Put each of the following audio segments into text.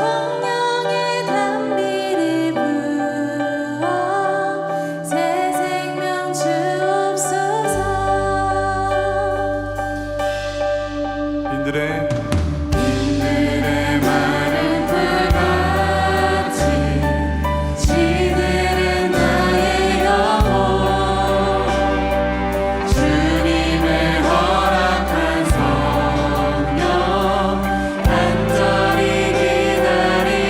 성령의 단비를 부어 새 생명 주옵소서. 인들의 마른 풀같이 지들은 나의 영혼 주님의 허락한 성령 간절히 기다리네.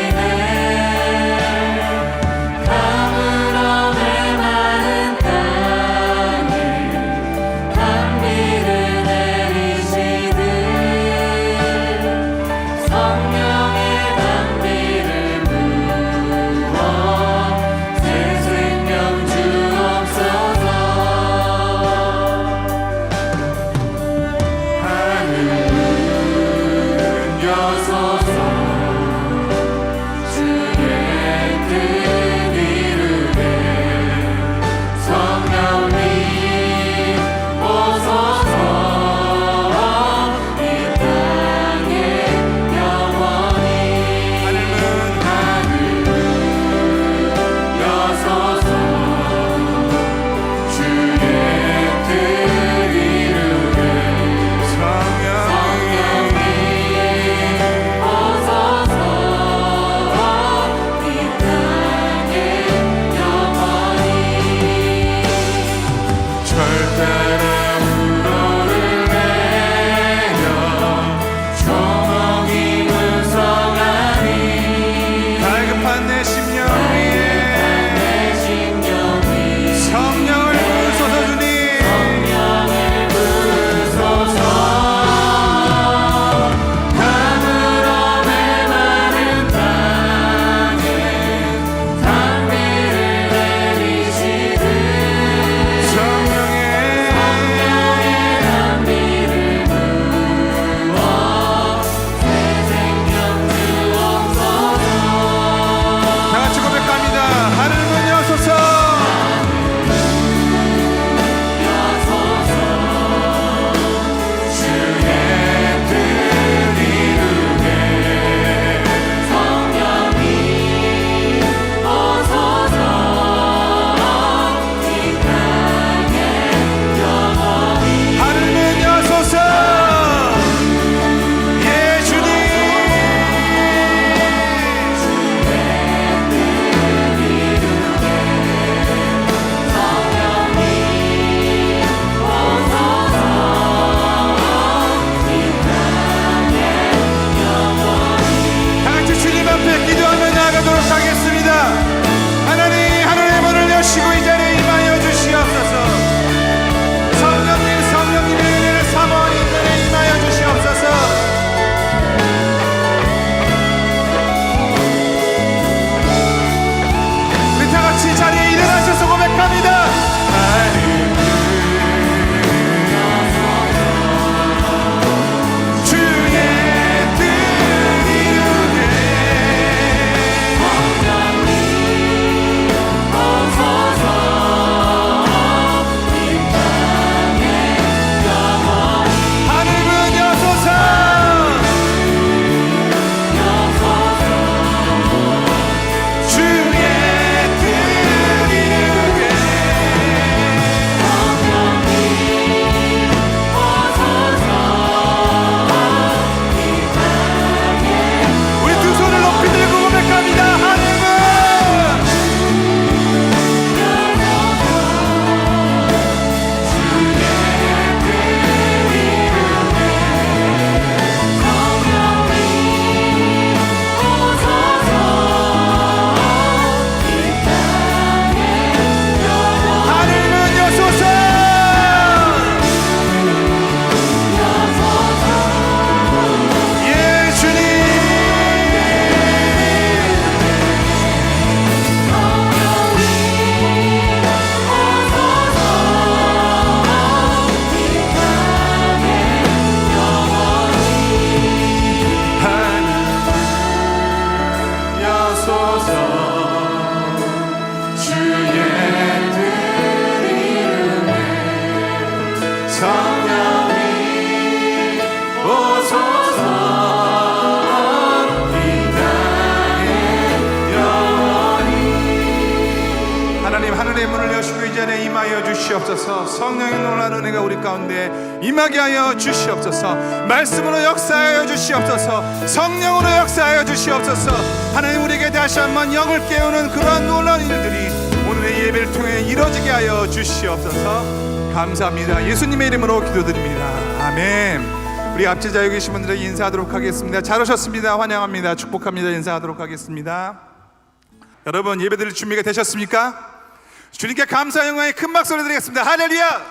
임하여 주시옵소서. 성령의 놀라운 은혜가 우리 가운데 임하게 하여 주시옵소서. 말씀으로 역사하여 주시옵소서. 성령으로 역사하여 주시옵소서. 하나님, 우리에게 다시 한번 영을 깨우는 그러한 놀라운 일들이 오늘의 예배를 통해 이루어지게 하여 주시옵소서. 감사합니다. 예수님의 이름으로 기도드립니다. 아멘. 우리 앞에 자유 계신 분들에게 인사하도록 하겠습니다. 잘 오셨습니다. 환영합니다. 축복합니다. 인사하도록 하겠습니다. 여러분, 예배드릴 준비가 되셨습니까? 주님께 감사 영광의 큰 박수를 드리겠습니다. 할렐루야.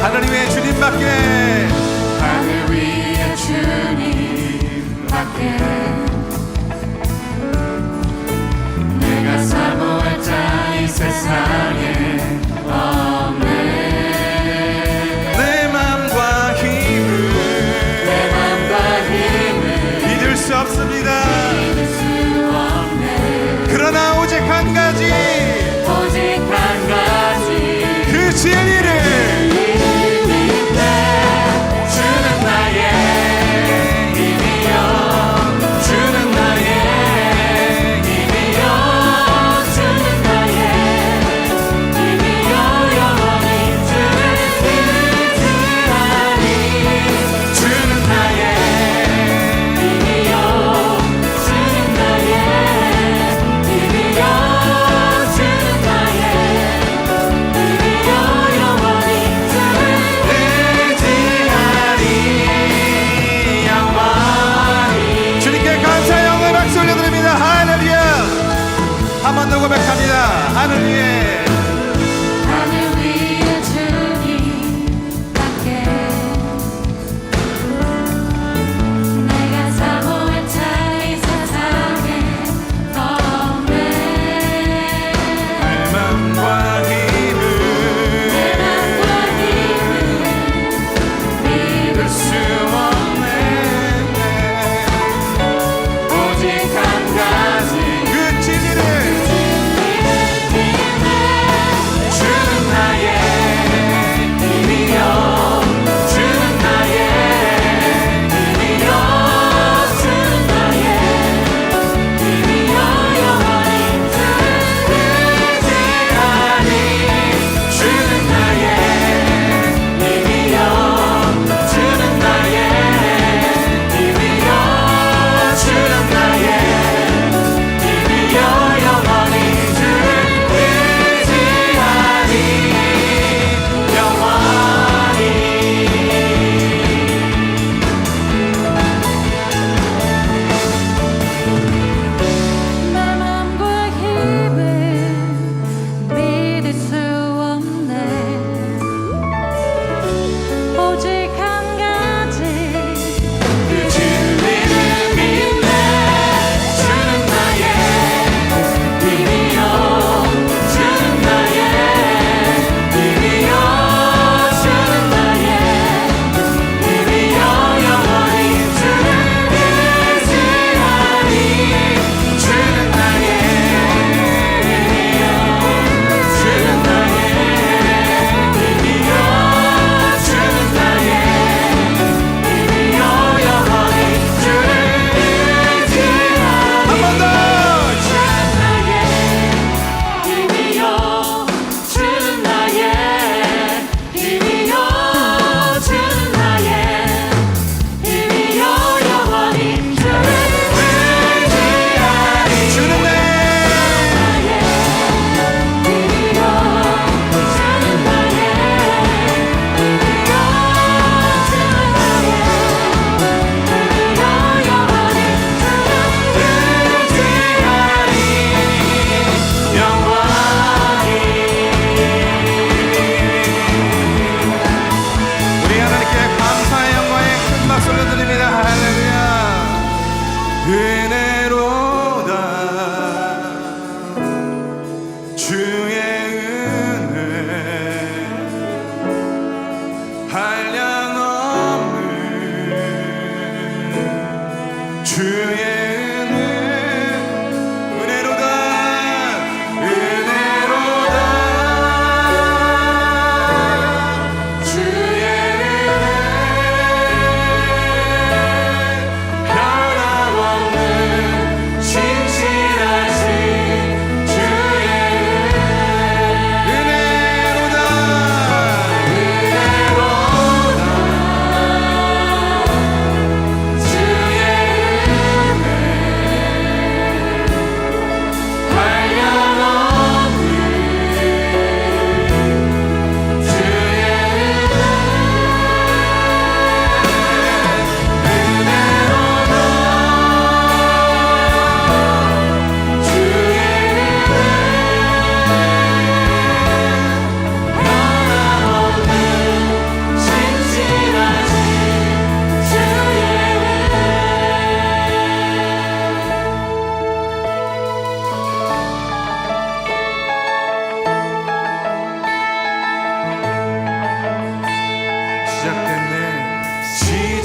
하늘 위에 주님밖에, 하늘 위에 주님밖에 내가 사모할 자 이 세상에 없네. 내 맘과 힘을 믿을 수 없습니다. 그러나 오직 한 가지, 그 진리를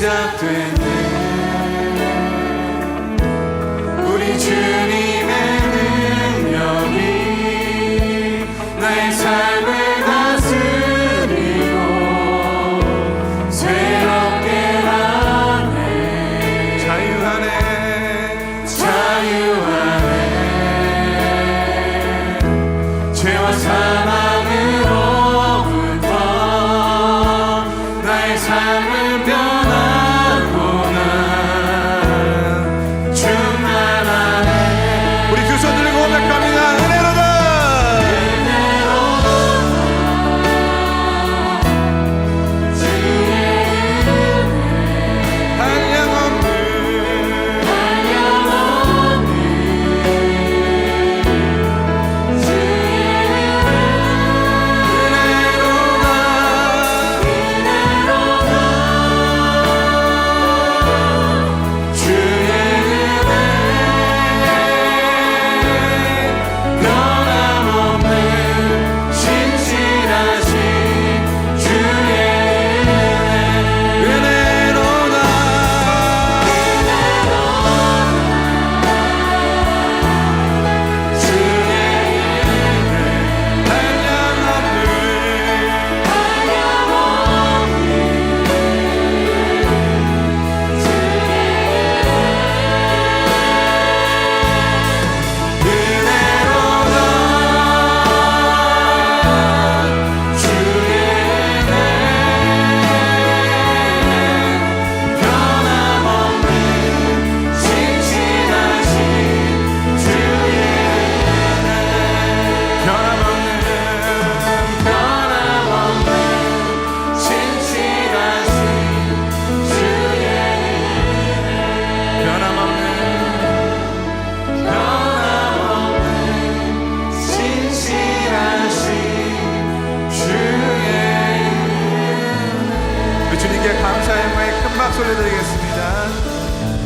시작되는 우리 주님의 능력이 나의 삶을 다스리고 새롭게 하네. 자유하네. 죄와 사망으로부터 나의 삶을 변하구나. 충만하네. 우리 두 손 들고 고백합니다. 은혜로다. 한량없는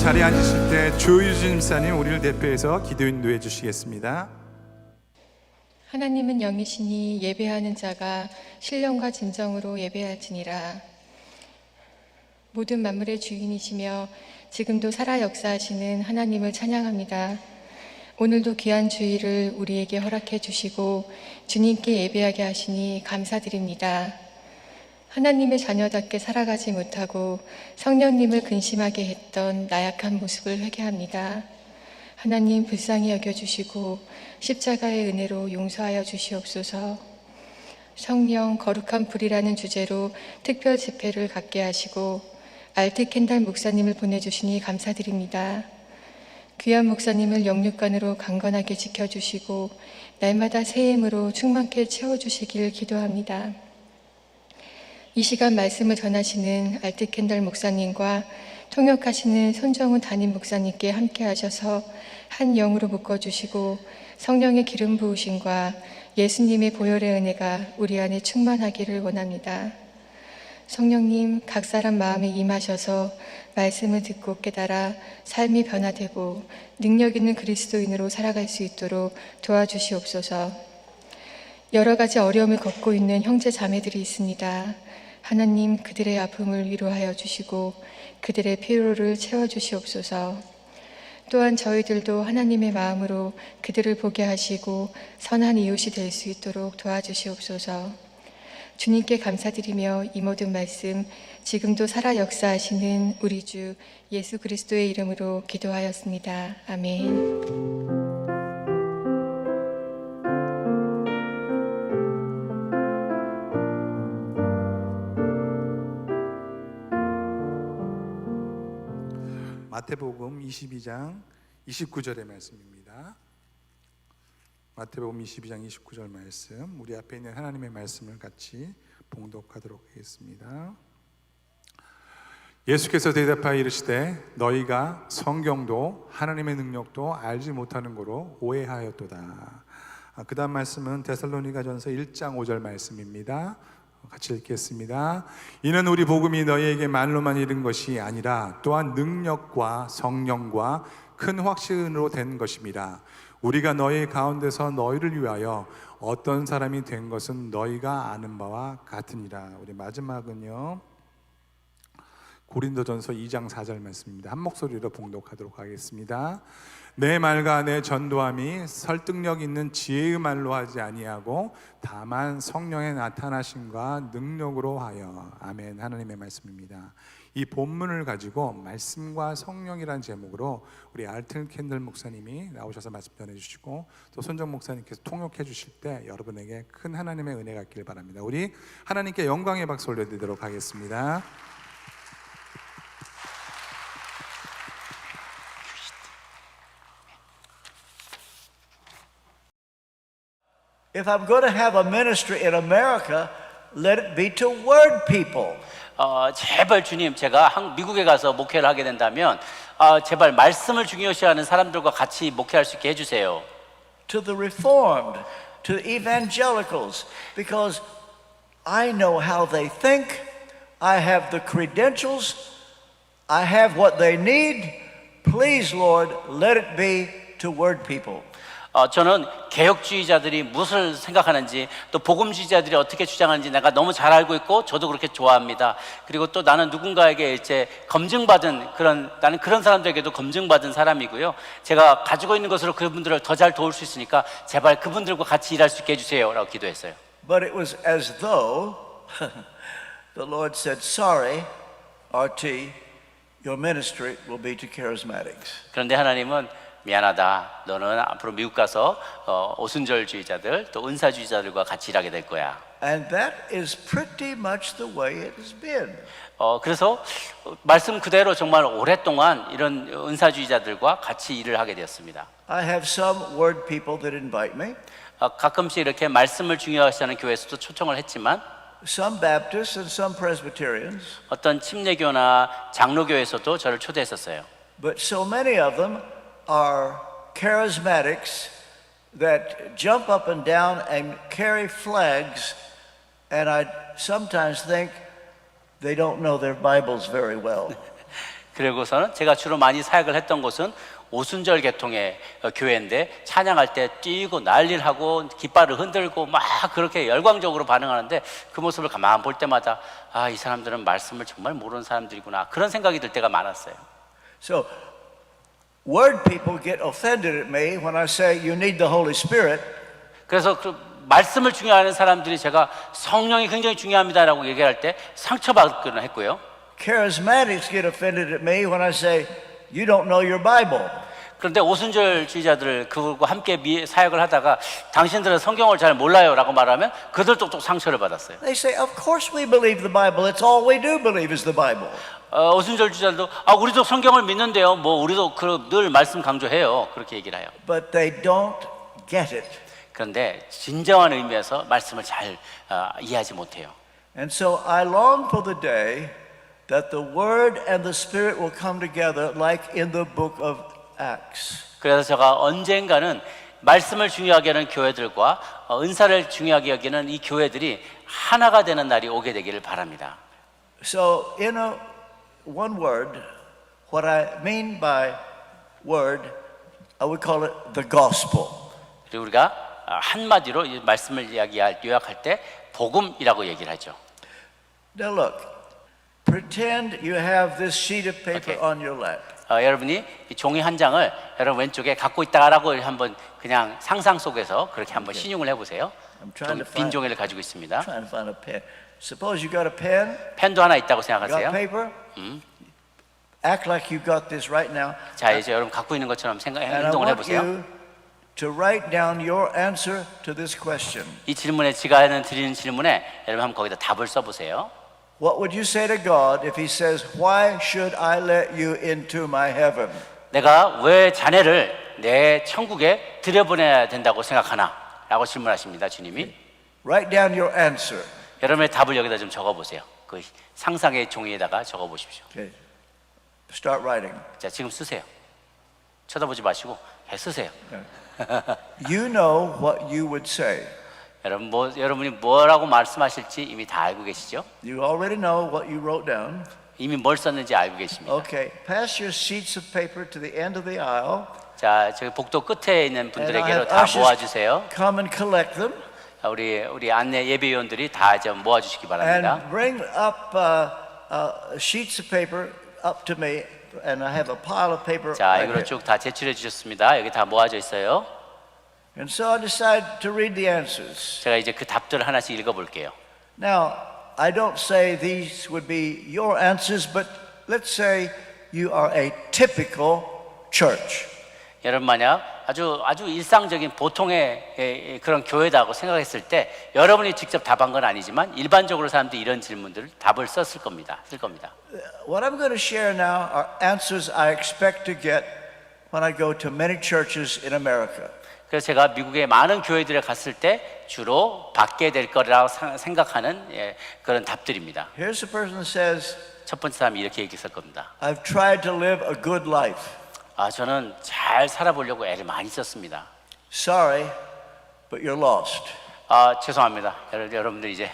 자리에 앉으실 때 조유진 집사님 우리를 대표해서 기도 인도해 주시겠습니다. 하나님은 영이시니 예배하는 자가 신령과 진정으로 예배할지니라. 모든 만물의 주인이시며 지금도 살아 역사하시는 하나님을 찬양합니다. 오늘도 귀한 주일을 우리에게 허락해 주시고 주님께 예배하게 하시니 감사드립니다. 하나님의 자녀답게 살아가지 못하고 성령님을 근심하게 했던 나약한 모습을 회개합니다. 하나님 불쌍히 여겨주시고 십자가의 은혜로 용서하여 주시옵소서. 성령 거룩한 불이라는 주제로 특별 집회를 갖게 하시고 알트 켄달 목사님을 보내주시니 감사드립니다. 귀한 목사님을 영육간으로 강건하게 지켜주시고 날마다 새 힘으로 충만케 채워주시길 기도합니다. 이 시간 말씀을 전하시는 알트 켄달 목사님과 통역하시는 손정훈 담임 목사님께 함께 하셔서 한 영으로 묶어주시고 성령의 기름 부으심과 예수님의 보혈의 은혜가 우리 안에 충만하기를 원합니다. 성령님, 각 사람 마음에 임하셔서 말씀을 듣고 깨달아 삶이 변화되고 능력 있는 그리스도인으로 살아갈 수 있도록 도와주시옵소서. 여러 가지 어려움을 겪고 있는 형제 자매들이 있습니다. 하나님, 그들의 아픔을 위로하여 주시고 그들의 피로를 채워주시옵소서. 또한 저희들도 하나님의 마음으로 그들을 보게 하시고 선한 이웃이 될 수 있도록 도와주시옵소서. 주님께 감사드리며 이 모든 말씀 지금도 살아 역사하시는 우리 주 예수 그리스도의 이름으로 기도하였습니다. 아멘. 마태복음 22장 29절의 말씀입니다. 마태복음 22장 29절 말씀, 우리 앞에 있는 하나님의 말씀을 같이 봉독하도록 하겠습니다. 예수께서 대답하여 이르시되 너희가 성경도 하나님의 능력도 알지 못하는 거로 오해하였도다. 그 다음 말씀은 데살로니가전서 1장 5절 말씀입니다. 같이 읽겠습니다. 이는 우리 복음이 너희에게 말로만 이른 것이 아니라 또한 능력과 성령과 큰 확신으로 된 것입니다. 우리가 너희 가운데서 너희를 위하여 어떤 사람이 된 것은 너희가 아는 바와 같으니라. 우리 마지막은요, 고린도전서 2장 4절 말씀입니다. 한 목소리로 봉독하도록 하겠습니다. 내 말과 내 전도함이 설득력 있는 지혜의 말로 하지 아니하고 다만 성령의 나타나심과 능력으로 하여. 아멘. 하나님의 말씀입니다. 이 본문을 가지고 말씀과 성령이라는 제목으로 우리 알튼 캔들 목사님이 나오셔서 말씀 전해주시고 또 손정 목사님께서 통역해 주실 때 여러분에게 큰 하나님의 은혜가 있길 바랍니다. 우리 하나님께 영광의 박수 올려드리도록 하겠습니다. If I'm going to have a ministry in America, let it be to word people. 제발 주님, 제가 미국에 가서 목회를 하게 된다면 제발 말씀을 중요시하는 사람들과 같이 목회할 수 있게 해주세요. To the Reformed, to the evangelicals, because I know how they think, I have the credentials, I have what they need. Please, Lord, let it be to word people. 저는 개혁주의자들이 무엇을 생각하는지 또 복음주의자들이 어떻게 주장하는지 내가 너무 잘 알고 있고 저도 그렇게 좋아합니다. 그리고 또 나는 누군가에게 이제 검증받은 나는 그런 사람들에게도 검증받은 사람이고요. 제가 가지고 있는 것으로 그분들을 더 잘 도울 수 있으니까 제발 그분들과 같이 일할 수 있게 해주세요 라고 기도했어요. But it was as though the Lord said, sorry, RT, your ministry will be to charismatics. 그런데 하나님은 미안하다. 너는 앞으로 미국 가서 오순절주의자들 또 은사주의자들과 같이 일하게 될 거야. And that is pretty much the way it has been. 그래서 말씀 그대로 정말 오랫동안 이런 은사주의자들과 같이 일을 하게 되었습니다. I have some word people that invite me. 가끔씩 이렇게 말씀을 중요시하는 교회에서도 초청을 했지만 Some Baptists and some Presbyterians. 어떤 침례교나 장로교에서도 저를 초대했었어요. But so many of them are charismatics that jump up and down and carry flags, and I sometimes think they don't know their Bibles very well. 그리고서는 제가 주로 많이 사역을 했던 곳은 오순절 계통의 교회인데 찬양할 때 뛰고 난리를 하고 깃발을 흔들고 막 그렇게 열광적으로 반응하는데 그 모습을 가만 볼 때마다 이 사람들은 말씀을 정말 모르는 사람들이구나 그런 생각이 들 때가 많았어요. So word people get offended at me when I say you need the Holy Spirit. 그래서 그 말씀을 중요하는 사람들이 제가 성령이 굉장히 중요합니다라고 얘기할 때 상처받기는 했고요. Charismatics get offended at me when I say you don't know your Bible. 그런데 오순절주의자들 그들과 함께 사역을 하다가 당신들은 성경을 잘 몰라요라고 말하면 그들도 또 상처를 받았어요. They say, of course we believe the Bible. It's all we do believe is the Bible. 오순절주의자들도 우리도 성경을 믿는데요. 뭐 우리도 늘 말씀 강조해요. 그렇게 얘기를 해요. But they don't get it. 그런데 진정한 의미에서 말씀을 잘 이해하지 못해요. And so I long for the day that the Word and the Spirit will come together like in the book of Acts. 그래서 제가 언젠가는 말씀을 중요하게 하는 교회들과 은사를 중요하게 여기는 이 교회들이 하나가 되는 날이 오게 되기를 바랍니다. So in one word, what I mean by word, I would call it the gospel. 그리고 우리가 한마디로 이 말씀을 요약할 때 복음이라고 얘기를 하죠. Now look, pretend you have this sheet of paper Okay. on your lap. 여러분이 이 종이 한 장을 여러분 왼쪽에 갖고 있다라고 한번 그냥 상상 속에서 그렇게 한번 신용을 해보세요. I'm trying to 빈 find, 종이를 가지고 있습니다. trying to find a pen. Suppose you got a pen, 펜도 하나 있다고 got 생각하세요. paper. Act like you got this right now. 자, 이제 여러분 갖고 있는 것처럼 And I 행동을 want 해보세요. you to write down your answer to this question. 이 질문에 제가 드리는 질문에 여러분 한번 거기다 답을 써보세요. What would you say to God if He says, "Why should I let you into my heaven?" 내가 왜 자네를 내 천국에 들여보내야 된다고 생각하나? 라고 질문하십니다, 주님이. Write down your answer. 여러분의 답을 여기다 좀 적어보세요. 그 상상의 종이에다가 적어보십시오. Okay. Start writing. 자, 지금 쓰세요. 쳐다보지 마시고 쓰세요. You know what you would say. 여러분이 뭐라고 말씀하실지 이미 다 알고 계시죠? You already know what you wrote down. 이미 뭘 썼는지 알고 계십니다. Okay. Pass your sheets of paper to the end of the aisle. 자, 저기 복도 끝에 있는 And I 분들에게로 have 다 ushers 모아주세요. come and collect them 우리 안내 예배위원들이 다 좀 모아주시기 바랍니다. and bring up sheets of paper up to me, and I have a pile of paper 자, right 이거로 here. 쭉 다 제출해 주셨습니다. 여기 다 모아져 있어요. And so I decided to read the answers. 제가 이제 그 답들을 하나씩 읽어볼게요. Now, I don't say these would be your answers, but let's say you are a typical church. 여러분 만약 아주 일상적인 보통의 그런 교회다고 생각했을 때 여러분이 직접 답한 건 아니지만 일반적으로 사람들이 이런 질문들 답을 쓸 겁니다. What I'm going to share now are answers I expect to get when I go to many churches in America. 그래서 제가 미국의 많은 교회들에 갔을 때 주로 받게 될 거라고 생각하는 그런 답들입니다. Here's a person who says, 첫 번째 사람이 이렇게 얘기했을 겁니다. I've tried to live a good life. 저는 잘 살아보려고 애를 많이 썼습니다. Sorry, but you're lost. 죄송합니다. 여러분들 이제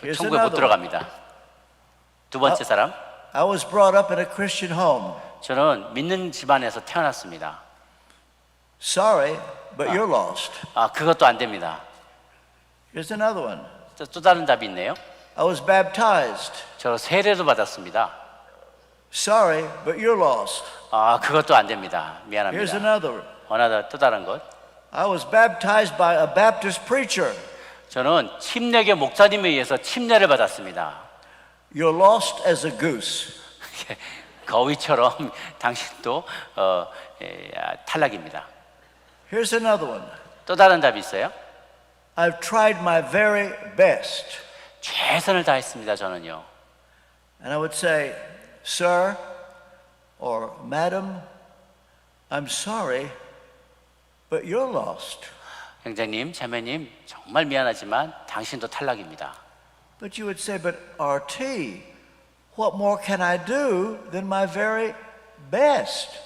Here's 천국에 못 another 들어갑니다. 두 번째 사람, I was brought up in a Christian home. 저는 믿는 집안에서 태어났습니다. Sorry, but you're lost. 그것도 안 됩니다. Here's another one. 또 다른 답이 있네요. I was baptized. 저 세례도 받았습니다. Sorry, but you're lost. 그것도 안 됩니다. Here's 미안합니다. another. 또 다른 것. I was baptized by a Baptist preacher. 저는 침례교 목사님에 의해서 침례를 받았습니다. You're lost as a goose. 거위처럼 당신도 탈락입니다. Here's another one. 또 다른 답이 있어요. I've tried my very best. 최선을 다했습니다. 저는요. And I would say, Sir or Madam, I'm sorry, but you're lost. 형제님, 자매님, 정말 미안하지만 당신도 탈락입니다. But you would say, but RT, what more can I do than my very best?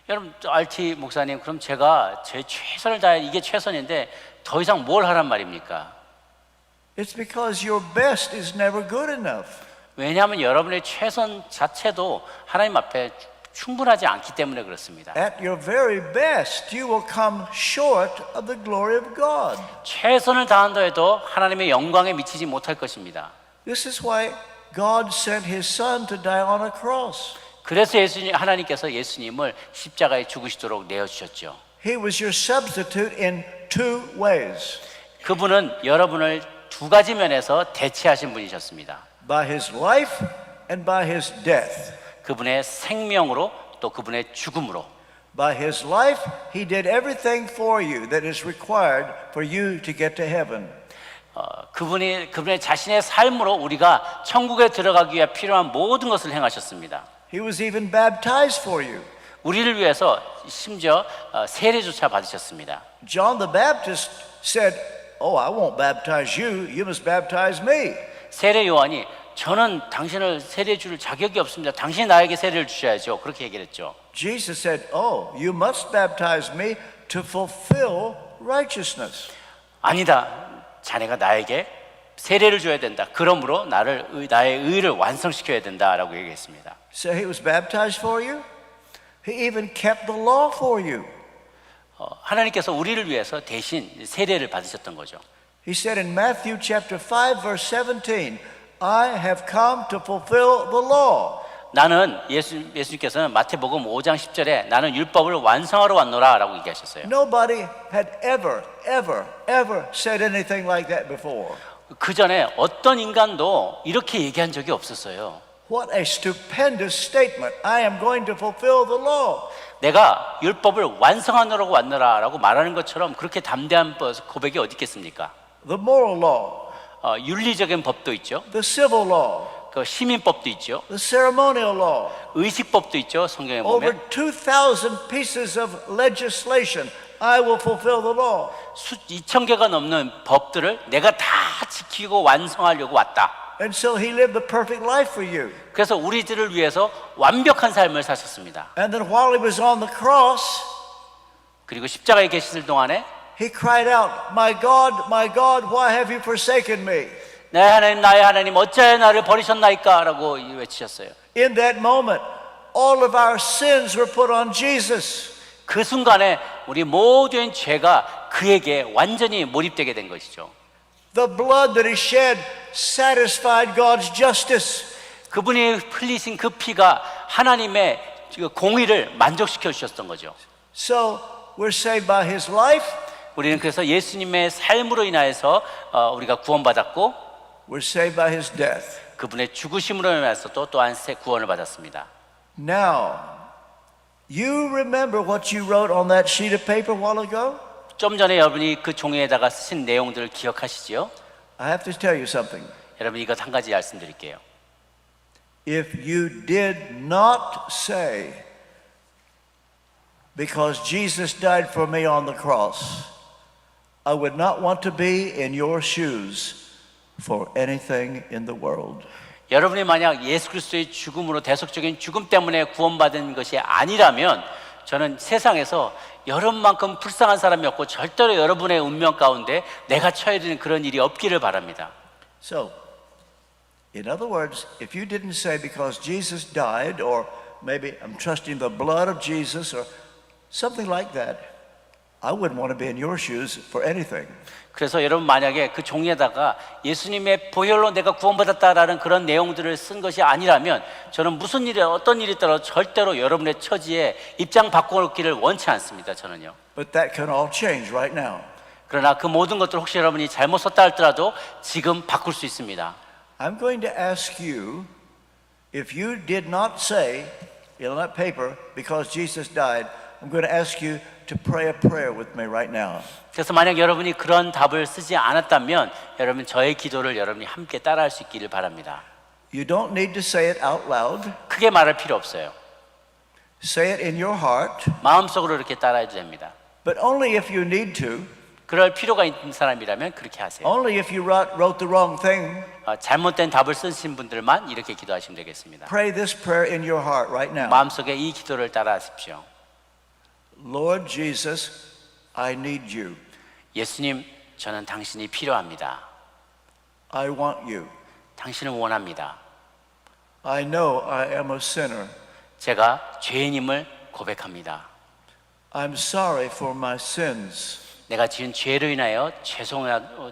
여러분, RT 목사님, 그럼 제가 제 최선을 다해 이게 최선인데 더 이상 뭘 하란 말입니까? It's because your best is never good enough. 왜냐하면 여러분의 최선 자체도 하나님 앞에 충분하지 않기 때문에 그렇습니다. At your very best, you will come short of the glory of God. 최선을 다한다 해도 하나님의 영광에 미치지 못할 것입니다. This is why God sent His Son to die on a cross. 그래서 하나님께서 예수님을 십자가에 죽으시도록 내어주셨죠. He was your substitute in two ways. 그분은 여러분을 두 가지 면에서 대체하신 분이셨습니다. By His life and by His death. 그분의 생명으로 또 그분의 죽음으로. By His life, He did everything for you that is required for you to get to heaven. 그분의 자신의 삶으로 우리가 천국에 들어가기 위해 필요한 모든 것을 행하셨습니다. He was even baptized for you. 우리를 위해서 심지어 세례조차 받으셨습니다. John the Baptist said, "Oh, I won't baptize you. You must baptize me." 세례 요한이 저는 당신을 세례 줄 자격이 없습니다. 당신이 나에게 세례를 주셔야죠. 그렇게 얘기를 했죠. Jesus said, "Oh, you must baptize me to fulfill righteousness." 아니다. 자네가 나에게 세례를 줘야 된다. 그러므로 나의 의를 완성시켜야 된다라고 얘기했습니다. So He was baptized for you. He even kept the law for you. 하나님께서 우리를 위해서 대신 세례를 받으셨던 거죠. He said in Matthew chapter 5 verse 17, "I have come to fulfill the law." 나는 예수님께서는 마태복음 5장 10절에 나는 율법을 완성하러 왔노라라고 얘기하셨어요. Nobody had ever said anything like that before. 그 전에 어떤 인간도 이렇게 얘기한 적이 없었어요. What a stupendous statement. I am going to fulfill the law. 내가 율법을 완성하느라고 왔노라라고 말하는 것처럼 그렇게 담대한 고백이 어디 있겠습니까? The moral law, 윤리적인 법도 있죠. the civil law, 그 시민법도 있죠. the ceremonial law. 의식법도 있죠. 성경에 Over 보면 2,000 pieces of legislation. I will fulfill the law. 2,000개가 넘는 법들을 내가 다 지키고 완성하려고 왔다. And so He lived the perfect life for you. 그래서 우리들을 위해서 완벽한 삶을 사셨습니다. And then while He was on the cross, 그리고 십자가에 계시을 동안에 He cried out, my God, why have you forsaken me?" 나의 하나님 어찌하여 나를 버리셨나이까 라고 외치셨어요. In that moment, all of our sins were put on Jesus. 그 순간에 우리 모든 죄가 그에게 완전히 몰입되게 된 것이죠. The blood that he shed satisfied God's justice. 그분이 흘리신 그 피가 하나님의 공의를 만족시켜 주셨던 거죠. So we're saved by his life. 우리는 그래서 예수님의 삶으로 인하여서 우리가 구원받았고, We're saved by his death. 그분의 죽으심으로 인하여서 또한 새 구원을 받았습니다. Now, you remember what you wrote on that sheet of paper a while ago? 좀 전에 여러분이 그 종이에다가 쓰신 내용들을 기억하시지요? I have to tell you something. 여러분 이것 한 가지 말씀드릴게요. If you did not say, because Jesus died for me on the cross, I would not want to be in your shoes for anything in the world. 여러분이 만약 예수 그리스도의 죽음으로 대속적인 죽음 때문에 구원받은 것이 아니라면 저는 세상에서 여러분만큼 불쌍한 사람이 없고 절대로 여러분의 운명 가운데 내가 처해야 되는 그런 일이 없기를 바랍니다. So, in other words, if you didn't say because Jesus died, or maybe I'm trusting the blood of Jesus, or something like that, I wouldn't want to be in your shoes for anything. 그래서 여러분 만약에 그 종이에다가 예수님의 보혈로 내가 구원받았다라는 그런 내용들을 쓴 것이 아니라면 저는 무슨 일이 어떤 일이 있더라도 절대로 여러분의 처지에 입장 바꿔놓기를 원치 않습니다. 저는요. But that can all change right now. 그러나 그 모든 것들 혹시 여러분이 잘못 썼다 할지라도 지금 바꿀 수 있습니다. I'm going to ask you, if you did not say in that paper, because Jesus died, I'm going to ask you to pray a prayer with me right now. 그래서 만약 여러분이 그런 답을 쓰지 않았다면 여러분 저의 기도를 여러분이 함께 따라할 수 있기를 바랍니다. You don't need to say it out loud. 크게 말할 필요 없어요. Say it in your heart, 마음속으로 이렇게 따라해도 됩니다. but only if you need to. 그럴 필요가 있는 사람이라면 그렇게 하세요. Only if you wrote the wrong thing. 잘못된 답을 쓰신 분들만 이렇게 기도하시면 되겠습니다. Pray this prayer in your heart right now. 마음속에 이 기도를 따라하십시오. Lord Jesus, I need you. 예수님, 저는 당신이 필요합니다. I want you. 당신을 원합니다. I know I am a sinner. 제가 죄인임을 고백합니다. I'm sorry for my sins. 내가 지은 죄로 인하여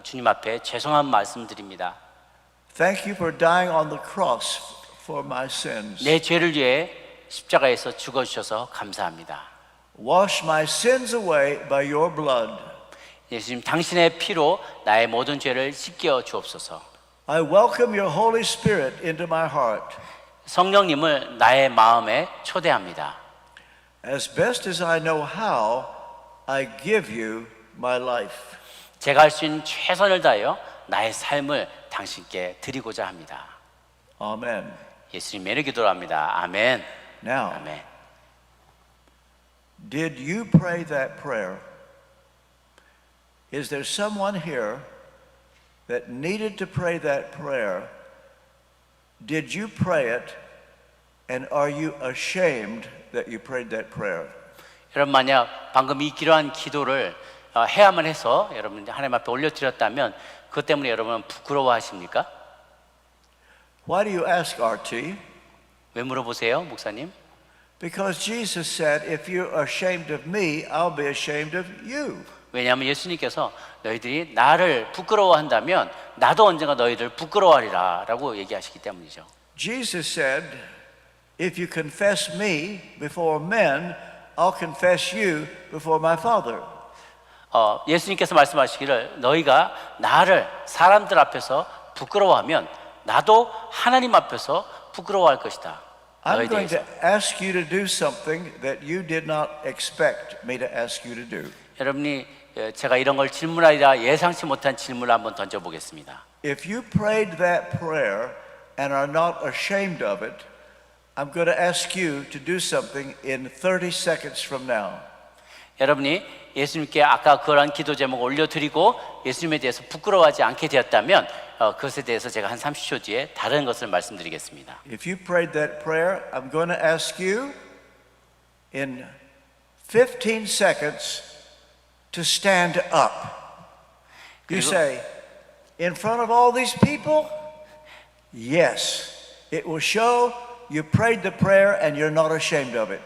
주님 앞에 죄송한 말씀드립니다. Thank you for dying on the cross for my sins. 내 죄를 위해 십자가에서 죽어주셔서 감사합니다. Wash my sins away by your blood. 예수님, 당신의 피로 나의 모든 죄를 씻겨 주옵소서. I welcome your Holy Spirit into my heart. 성령님을 나의 마음에 초대합니다. As best as I know how, I give you my life. 제가 할 수 있는 최선을 다하여 나의 삶을 당신께 드리고자 합니다. Amen. 예수님의 기도합니다. 아멘. Now, 아멘. did you pray that prayer? Is there someone here that needed to pray that prayer? Did you pray it? And are you ashamed that you prayed that prayer? 여러분 만약 방금 이 기도한 기도를 해야만 해서 여러분 하나님 앞에 올려드렸다면 그것 때문에 여러분은 부끄러워하십니까? Why do you ask, RT? 왜 물어보세요, 목사님? Because Jesus said, if you're ashamed of me, I'll be ashamed of you. 왜냐하면 예수님께서 너희들이 나를 부끄러워한다면 나도 언젠가 너희들 부끄러워하리라 라고 얘기하시기 때문이죠. Jesus said, if you confess me before men, I'll confess you before my Father. 예수님께서 말씀하시기를 너희가 나를 사람들 앞에서 부끄러워하면 나도 하나님 앞에서 부끄러워할 것이다. I'm going to ask you to do something that you did not expect me to ask you to do. 여러분이 제가 이런 걸 질문하리라 예상치 못한 질문을 한번 던져보겠습니다. If you prayed that prayer and are not ashamed of it, I'm going to ask you to do something in 30 seconds from now. 여러분이 예수님께 아까 그런 기도 제목을 올려드리고 예수님에 대해서 부끄러워하지 않게 되었다면 그것에 대해서 제가 한 30초 뒤에 다른 것을 말씀드리겠습니다. If you prayed that prayer, I'm going to ask you in 15 seconds to stand up. You say, in front of all these people? Yes. It will show you prayed the prayer and you're not ashamed of it.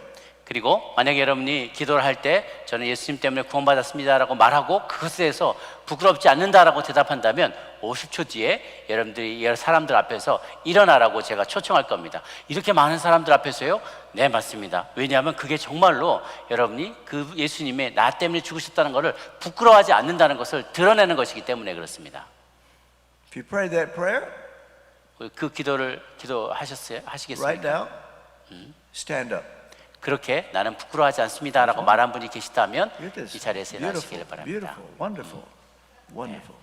그리고 만약에 여러분이 기도를 할 때 저는 예수님 때문에 구원받았습니다라고 말하고 그것에 대해서 부끄럽지 않는다라고 대답한다면 50초 뒤에 여러분들이 여러 사람들 앞에서 일어나라고 제가 초청할 겁니다. 이렇게 많은 사람들 앞에서요? 네, 맞습니다. 왜냐하면 그게 정말로 여러분이 그 예수님의 나 때문에 죽으셨다는 것을 부끄러워하지 않는다는 것을 드러내는 것이기 때문에 그렇습니다. If you pray that prayer, 그 기도를 기도하셨어요? right 하시겠습니까? now, stand up. 그렇게 나는 부끄러워하지 않습니다라고 말한 분이 계시다면 Look at this. 이 자리에서 일어나시기를 Beautiful, 바랍니다. beautiful, wonderful, wonderful.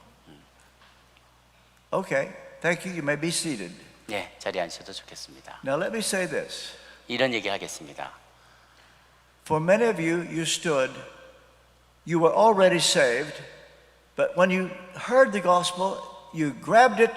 Okay, thank you. You may be seated. 네, 자리에 앉으셔도 좋겠습니다. Now let me say this. 이런 얘기 하겠습니다. For many of you, you stood, you were already saved, but when you heard the gospel, you grabbed it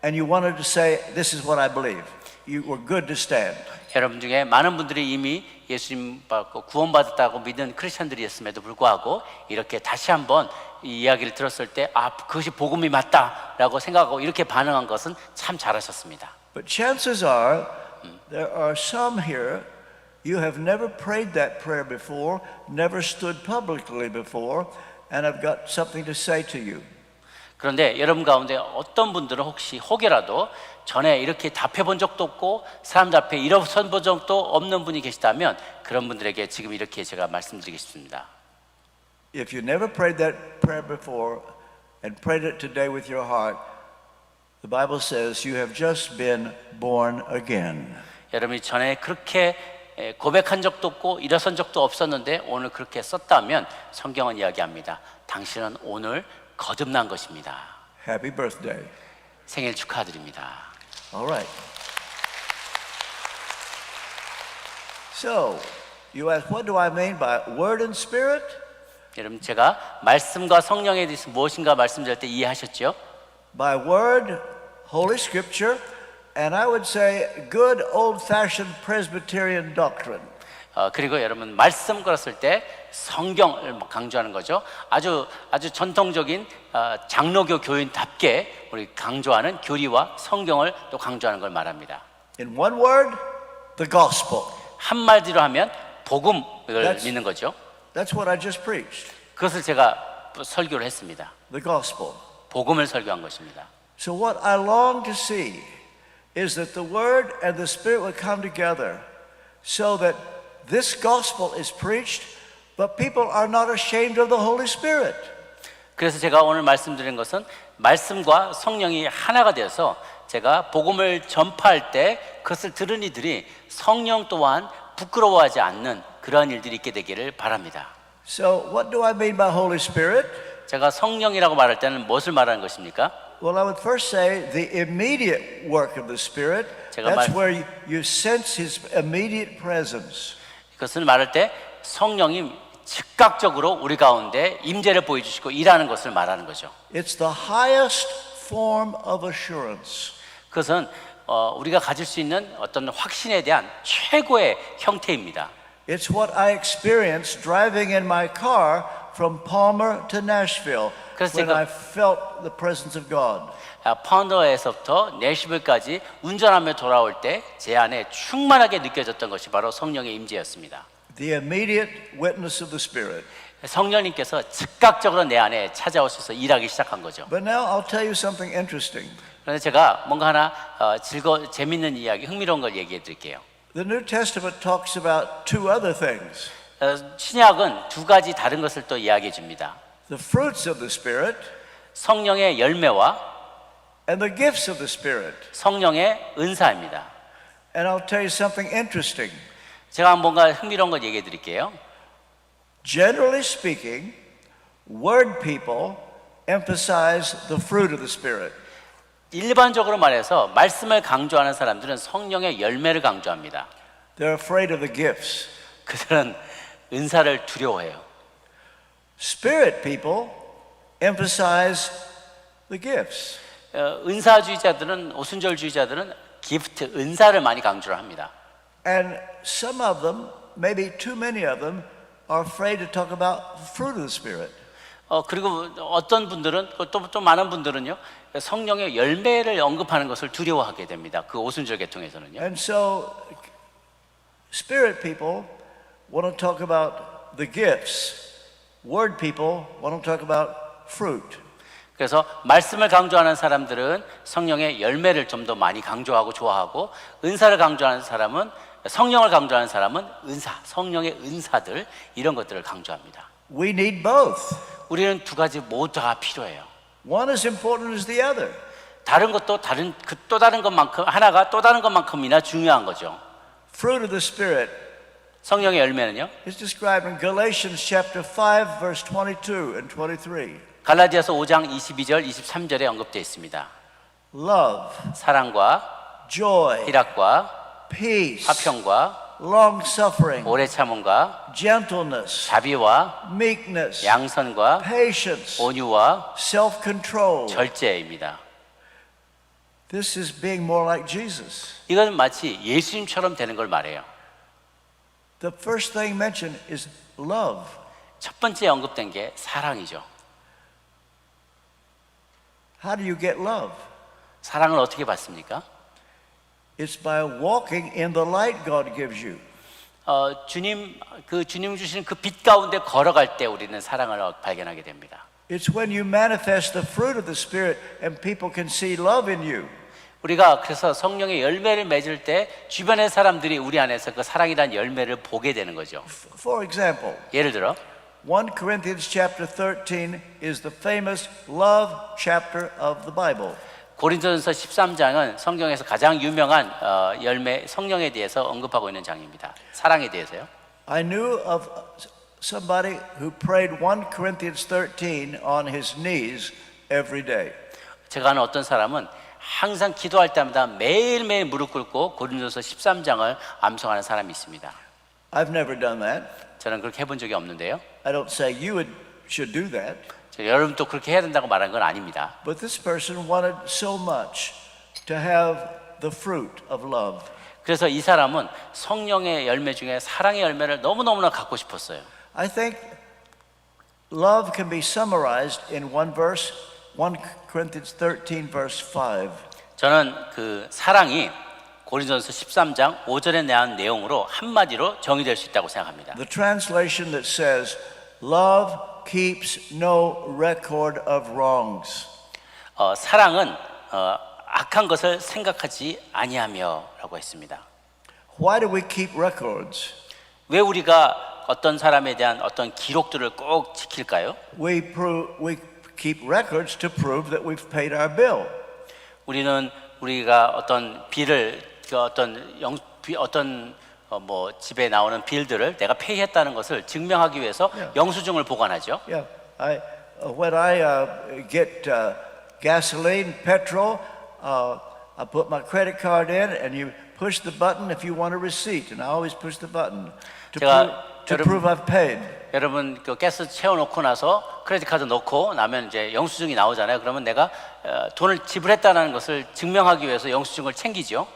and you wanted to say, this is what I believe. You were good to stand. 여러분 중에 많은 분들이 이미 예수님 받고 구원받았다고 믿는 크리스천들이었음에도 불구하고 이렇게 다시 한번 이 이야기를 들었을 때 아, 그것이 복음이 맞다라고 생각하고 이렇게 반응한 것은 참 잘하셨습니다. But chances are, there are some here, you have never prayed that prayer before, never stood publicly before, and I've got something to say to you. 그런데 여러분 가운데 어떤 분들은 혹여라도 전에 이렇게 답해 본 적도 없고 사람들 앞에 일어선 본 적도 없는 분이 계시다면 그런 분들에게 지금 이렇게 제가 말씀드리고 싶습니다. If you never prayed that prayer before and prayed it today with your heart, the Bible says you have just been born again. 여러분이 전에 그렇게 고백한 적도 없고 일어선 적도 없었는데 오늘 그렇게 썼다면 성경은 이야기합니다. 당신은 오늘 거듭난 것입니다. Happy birthday. 생일 축하드립니다. All right. So, you ask, what do I mean by word and spirit? 여러분 제가 말씀과 성령에 대해서 무엇인가 말씀드릴 때 이해하셨죠? By word, Holy Scripture, and I would say good old-fashioned Presbyterian doctrine. 그리고 여러분 말씀 걸었을 때 성경을 강조하는 거죠. 아주 전통적인 장로교 교인답게 우리 강조하는 교리와 성경을 또 강조하는 걸 말합니다. In one word, the gospel. 한마디로 하면 복음을 That's- 믿는 거죠. That's what I just preached. 그것을 제가 설교를 했습니다. The gospel. 복음을 설교한 것입니다. So what I long to see is that the word and the spirit will come together so that this gospel is preached, but people are not ashamed of the Holy Spirit. 그래서 제가 오늘 말씀드린 것은 말씀과 성령이 하나가 되어서 제가 복음을 전파할 때 그것을 들은 이들이 성령 또한 부끄러워하지 않는 그러한 일들이 있게 되기를 바랍니다. So what do I mean by Holy Spirit? 제가 성령이라고 말할 때는 무엇을 말하는 것입니까? Well, I would first say the immediate work of the Spirit. 제가 That's 말- where you sense His immediate presence. 그것을 말할 때 성령이 즉각적으로 우리 가운데 임재를 보여주시고 일하는 것을 말하는 거죠. It's the highest form of assurance. 그것은 우리가 가질 수 있는 어떤 확신에 대한 최고의 형태입니다. It's what I experienced driving in my car from Palmer to Nashville 그래서 when 제가- I felt the presence of God. 펀더에서부터 내시빌까지 운전하며 돌아올 때 제 안에 충만하게 느껴졌던 것이 바로 성령의 임재였습니다. The immediate witness of the Spirit. 성령님께서 즉각적으로 내 안에 찾아오셔서 일하기 시작한 거죠. But now I'll tell you something interesting. 그런데 제가 뭔가 하나 재밌는 이야기, 흥미로운 걸 얘기해 드릴게요. The New Testament talks about two other things. 신약은 두 가지 다른 것을 또 이야기해 줍니다. The fruits of the Spirit 성령의 열매와 and the gifts of the Spirit. 성령의 은사입니다. And I'll tell you something interesting. 제가 뭔가 흥미로운 걸 얘기해 드릴게요. Generally speaking, word people emphasize the fruit of the Spirit. 일반적으로 말해서 말씀을 강조하는 사람들은 성령의 열매를 강조합니다. They're afraid of the gifts. 그들은 은사를 두려워해요. Spirit people emphasize the gifts. 은사주의자들은 오순절주의자들은 기프트, 은사를 많이 강조를 합니다. And some of them, maybe too many of them, are afraid to talk about the fruit of the Spirit. 그리고 어떤 분들은 또 많은 분들은요 성령의 열매를 언급하는 것을 두려워하게 됩니다. 그 오순절 계통에서는요. And so, Spirit people want to talk about the gifts. Word people want to talk about fruit. 그래서 말씀을 강조하는 사람들은 성령의 열매를 좀 더 많이 강조하고 좋아하고, 은사를 강조하는 사람은, 성령을 강조하는 사람은 은사, 성령의 은사들, 이런 것들을 강조합니다. We need both. 우리는 두 가지 모두 다 필요해요. One is important as the other. 다른 것도 또 다른 것만큼, 하나가 또 다른 것만큼이나 중요한 거죠. Fruit of the Spirit 성령의 열매는요, is described in Galatians chapter 5 verse 22 and 23. 갈라디아서 5장 22절 23절에 언급되어 있습니다. Love, 사랑과 joy, 희락과 peace, 화평과 long suffering, 오래 참음과 gentleness, 자비와 meekness, 양선과 patience, 온유와 self control. 절제입니다. This is being more like Jesus. 이건 마치 예수님처럼 되는 걸 말해요. The first thing mentioned is love. 첫 번째 언급된 게 사랑이죠. How do you get love? 사랑을 어떻게 받습니까? It's by walking in the light God gives you. 주님 주시는 그 빛 가운데 걸어갈 때 우리는 사랑을 발견하게 됩니다. It's when you manifest the fruit of the Spirit and people can see love in you. 우리가 그래서 성령의 열매를 맺을 때 주변의 사람들이 우리 안에서 그 사랑이라는 열매를 보게 되는 거죠. For example, 예를 들어 1 Corinthians chapter 13 is the famous love chapter of the Bible. 고린도전서 13장은 성경에서 가장 유명한 열매 성령에 대해서 언급하고 있는 장입니다. 사랑에 대해서요. I knew of somebody who prayed 1 Corinthians 13 on his knees every day. 제가 아는 어떤 사람은 항상 기도할 때마다 매일매일 무릎 꿇고 고린도전서 13장을 암송하는 사람이 있습니다. I've never done that. 저는 그렇게 해본 적이 없는데요. I don't say you should do that. 여러분도 그렇게 해야 된다고 말한 건 아닙니다. But this person wanted so much to have the fruit of love. 그래서 이 사람은 성령의 열매 중에 사랑의 열매를 너무너무나 갖고 싶었어요. I think love can be summarized in one verse, 1 Corinthians 13 verse 5. 저는 그 사랑이 고린도전서 13장 5절에 대한 내용으로 한마디로 정의될 수 있다고 생각합니다. The translation that says love keeps no record of wrongs. 사랑은 악한 것을 생각하지 아니하며라고 했습니다. Why do we keep records? 왜 우리가 어떤 사람에 대한 어떤 기록들을 꼭 지킬까요? We keep records to prove that we've paid our bill. 우리는 우리가 어떤 빌을 뭐 집에 나오는 빌들을 내가 페이했다는 것을 증명하기 위해서 영수증을 보관하죠. Yeah, when I get gasoline, petrol, I put my credit card in, and you push the button if you want a receipt, and I always push the button to prove I've paid. 여러분 그 가스 채워놓고 나서 크레딧 카드 넣고 나면 이제 영수증이 나오잖아요. 그러면 내가 돈을 지불했다는 것을 증명하기 위해서 영수증을 챙기죠.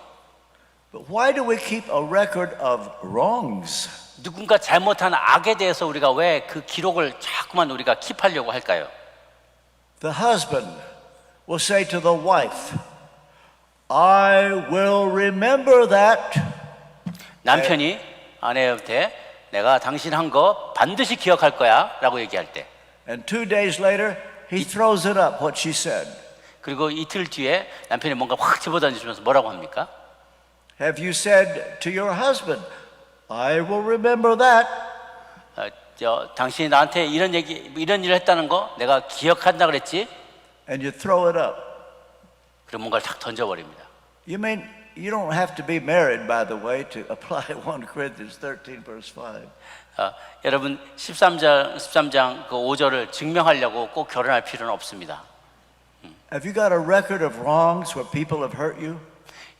But why do we keep a record of wrongs? 누군가 잘못한 악에 대해서 우리가 왜 그 기록을 자꾸만 우리가 킵하려고 할까요? The husband will say to the wife, I will remember that. 남편이 아내한테 내가 당신 한 거 반드시 기억할 거야 라고 얘기할 때, And 2 days later, he throws it up, what she said. 그리고 이틀 뒤에 남편이 뭔가 확 집어던지면서 뭐라고 합니까? Have you said to your husband, I will remember that? 당신이 나한테 이런 일을 했다는 거 내가 기억한다 그랬지? And you throw it up. 그럼 뭔가를 탁 던져버립니다. You mean you don't have to be married, by the way, to apply 1 Corinthians 13 verse 5. 여러분 13장 그 5절을 증명하려고 꼭 결혼할 필요는 없습니다. Have you got a record of wrongs where people have hurt you?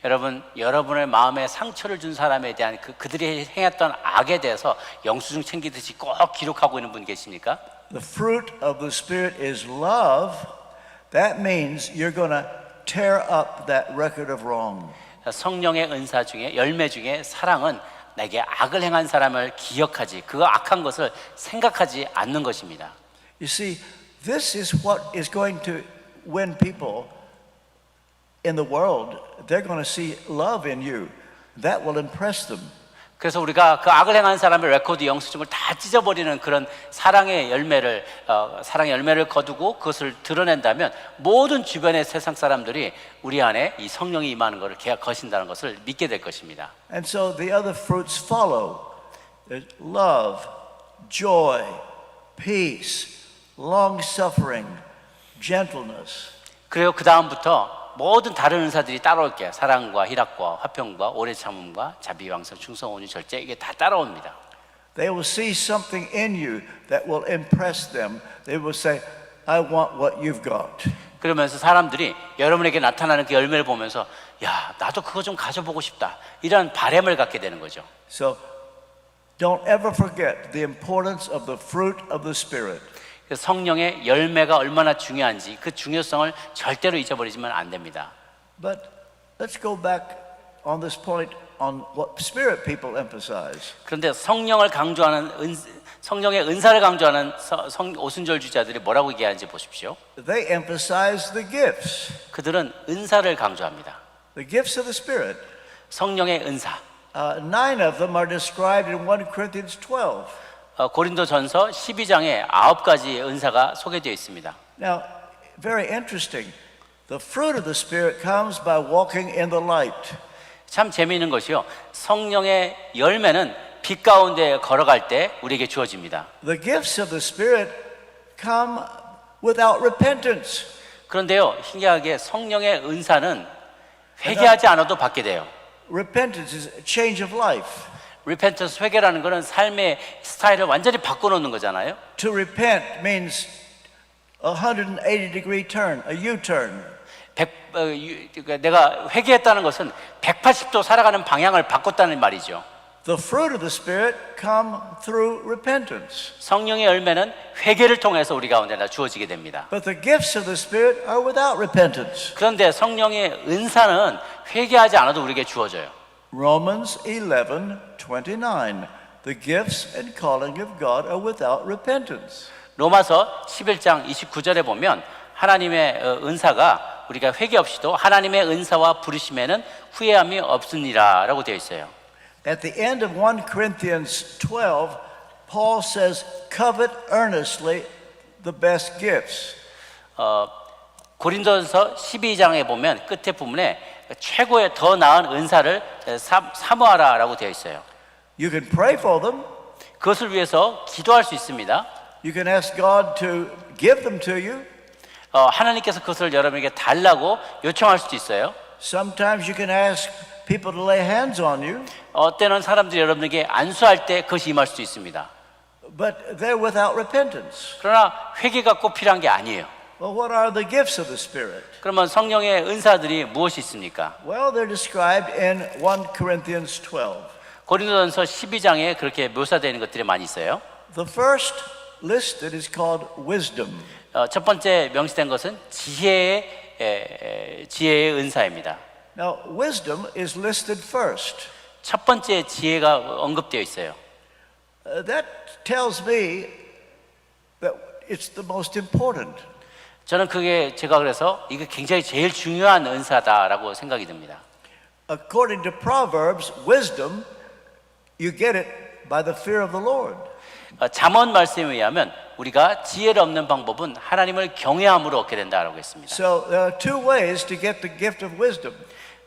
여러분, 여러분의 마음에 상처를 준 사람에 대한 그들이 행했던 악에 대해서 영수증 챙기듯이 꼭 기록하고 있는 분 계십니까? The fruit of the Spirit is love. That means you're going to tear up that record of wrong. 성령의 은사 중에 열매 중에 사랑은 내게 악을 행한 사람을 기억하지 그 악한 것을 생각하지 않는 것입니다. You see, this is what is going to win people in the world. They're going to see love in you. That will impress them. 그래서 우리가 그 악을 행한 사람의 레코드 영수증을 다 찢어버리는 그런 사랑의 열매를 거두고 그것을 드러낸다면 모든 주변의 세상 사람들이 우리 안에 이 성령이 임하는 것을 거신다는 것을 믿게 될 것입니다. And so the other fruits follow. There's love, joy, peace, long-suffering, gentleness. 그리고 그 다음부터 모든 다른 은사들이 따라올게요. 사랑과 희락과 화평과 오래 참음과 자비, 왕성, 충성, 온유, 절제 이게 다 따라옵니다. They will see something in you that will impress them. They will say, I want what you've got. 그러면서 사람들이 여러분에게 나타나는 그 열매를 보면서 야, 나도 그거 좀 가져보고 싶다. 이런 바램을 갖게 되는 거죠. So don't ever forget the importance of the fruit of the Spirit. 성령의 열매가 얼마나 중요한지 그 중요성을 절대로 잊어버리지만 안 됩니다. But let's go back on this point on what Spirit people emphasize. 그런데 성령을 강조하는 성령의 은사를 강조하는 오순절주자들이 뭐라고 얘기하는지 보십시오. They emphasize the gifts. 그들은 은사를 강조합니다. The gifts of the Spirit. 성령의 은사. 9 of them are described in 1 Corinthians 12. 고린도전서 12장에 9가지 은사가 소개되어 있습니다. Now, very interesting. The fruit of the Spirit comes by walking in the light. 참 재미있는 것이요. 성령의 열매는 빛 가운데 걸어갈 때 우리에게 주어집니다. The gifts of the Spirit come without repentance. 그런데요, 신기하게 성령의 은사는 회개하지 않아도 받게 돼요. Repentance is a change of life. repentance 회개라는 것은 삶의 스타일을 완전히 바꿔놓는 거잖아요. To repent means a 180-degree turn, a U-turn. 내가 회개했다는 것은 180도 살아가는 방향을 바꿨다는 말이죠. The fruit of the Spirit come through repentance. 성령의 열매는 회개를 통해서 우리 가운데 주어지게 됩니다. But the gifts of the Spirit are without repentance. 그런데 성령의 은사는 회개하지 않아도 우리에게 주어져요. Romans 11:29. The gifts and calling of God are without repentance. 로마서 11장 29절에 보면 하나님의 은사가 우리가 회개 없이도 하나님의 은사와 부르심에는 후회함이 없으니라라고 되어 있어요. At the end of 1 Corinthians 12, Paul says, covet earnestly the best gifts. 고린도전서 12장에 보면 끝에 부분에 최고의 더 나은 은사를 사모하라라고 되어 있어요. You can pray for them. 그것을 위해서 기도할 수 있습니다. You can ask God to give them to you. 하나님께서 그것을 여러분에게 달라고 요청할 수도 있어요. Sometimes you can ask people to lay hands on you. 때는 사람들이 여러분에게 안수할 때 그것이 임할 수도 있습니다. But they're without repentance. 그러나 회개가 꼭 필요한 게 아니에요. Well, what are the gifts of the Spirit? 그러면 성령의 은사들이 무엇이 있습니까? Well, they're described in 1 Corinthians 12. 고린도전서 12장에 그렇게 묘사되는 것들이 많이 있어요. The first listed is called wisdom. 첫 번째 명시된 것은 지혜의 은사입니다. Now, wisdom is listed first. 첫 번째 지혜가 언급되어 있어요. That tells me that it's the most important. 저는 그게 제가 그래서 이게 굉장히 제일 중요한 은사다라고 생각이 듭니다. According to Proverbs, wisdom, you get it by the fear of the Lord. 잠언 말씀에 의하면 우리가 지혜를 얻는 방법은 하나님을 경외함으로 얻게 된다라고 했습니다. So there are two ways to get the gift of wisdom.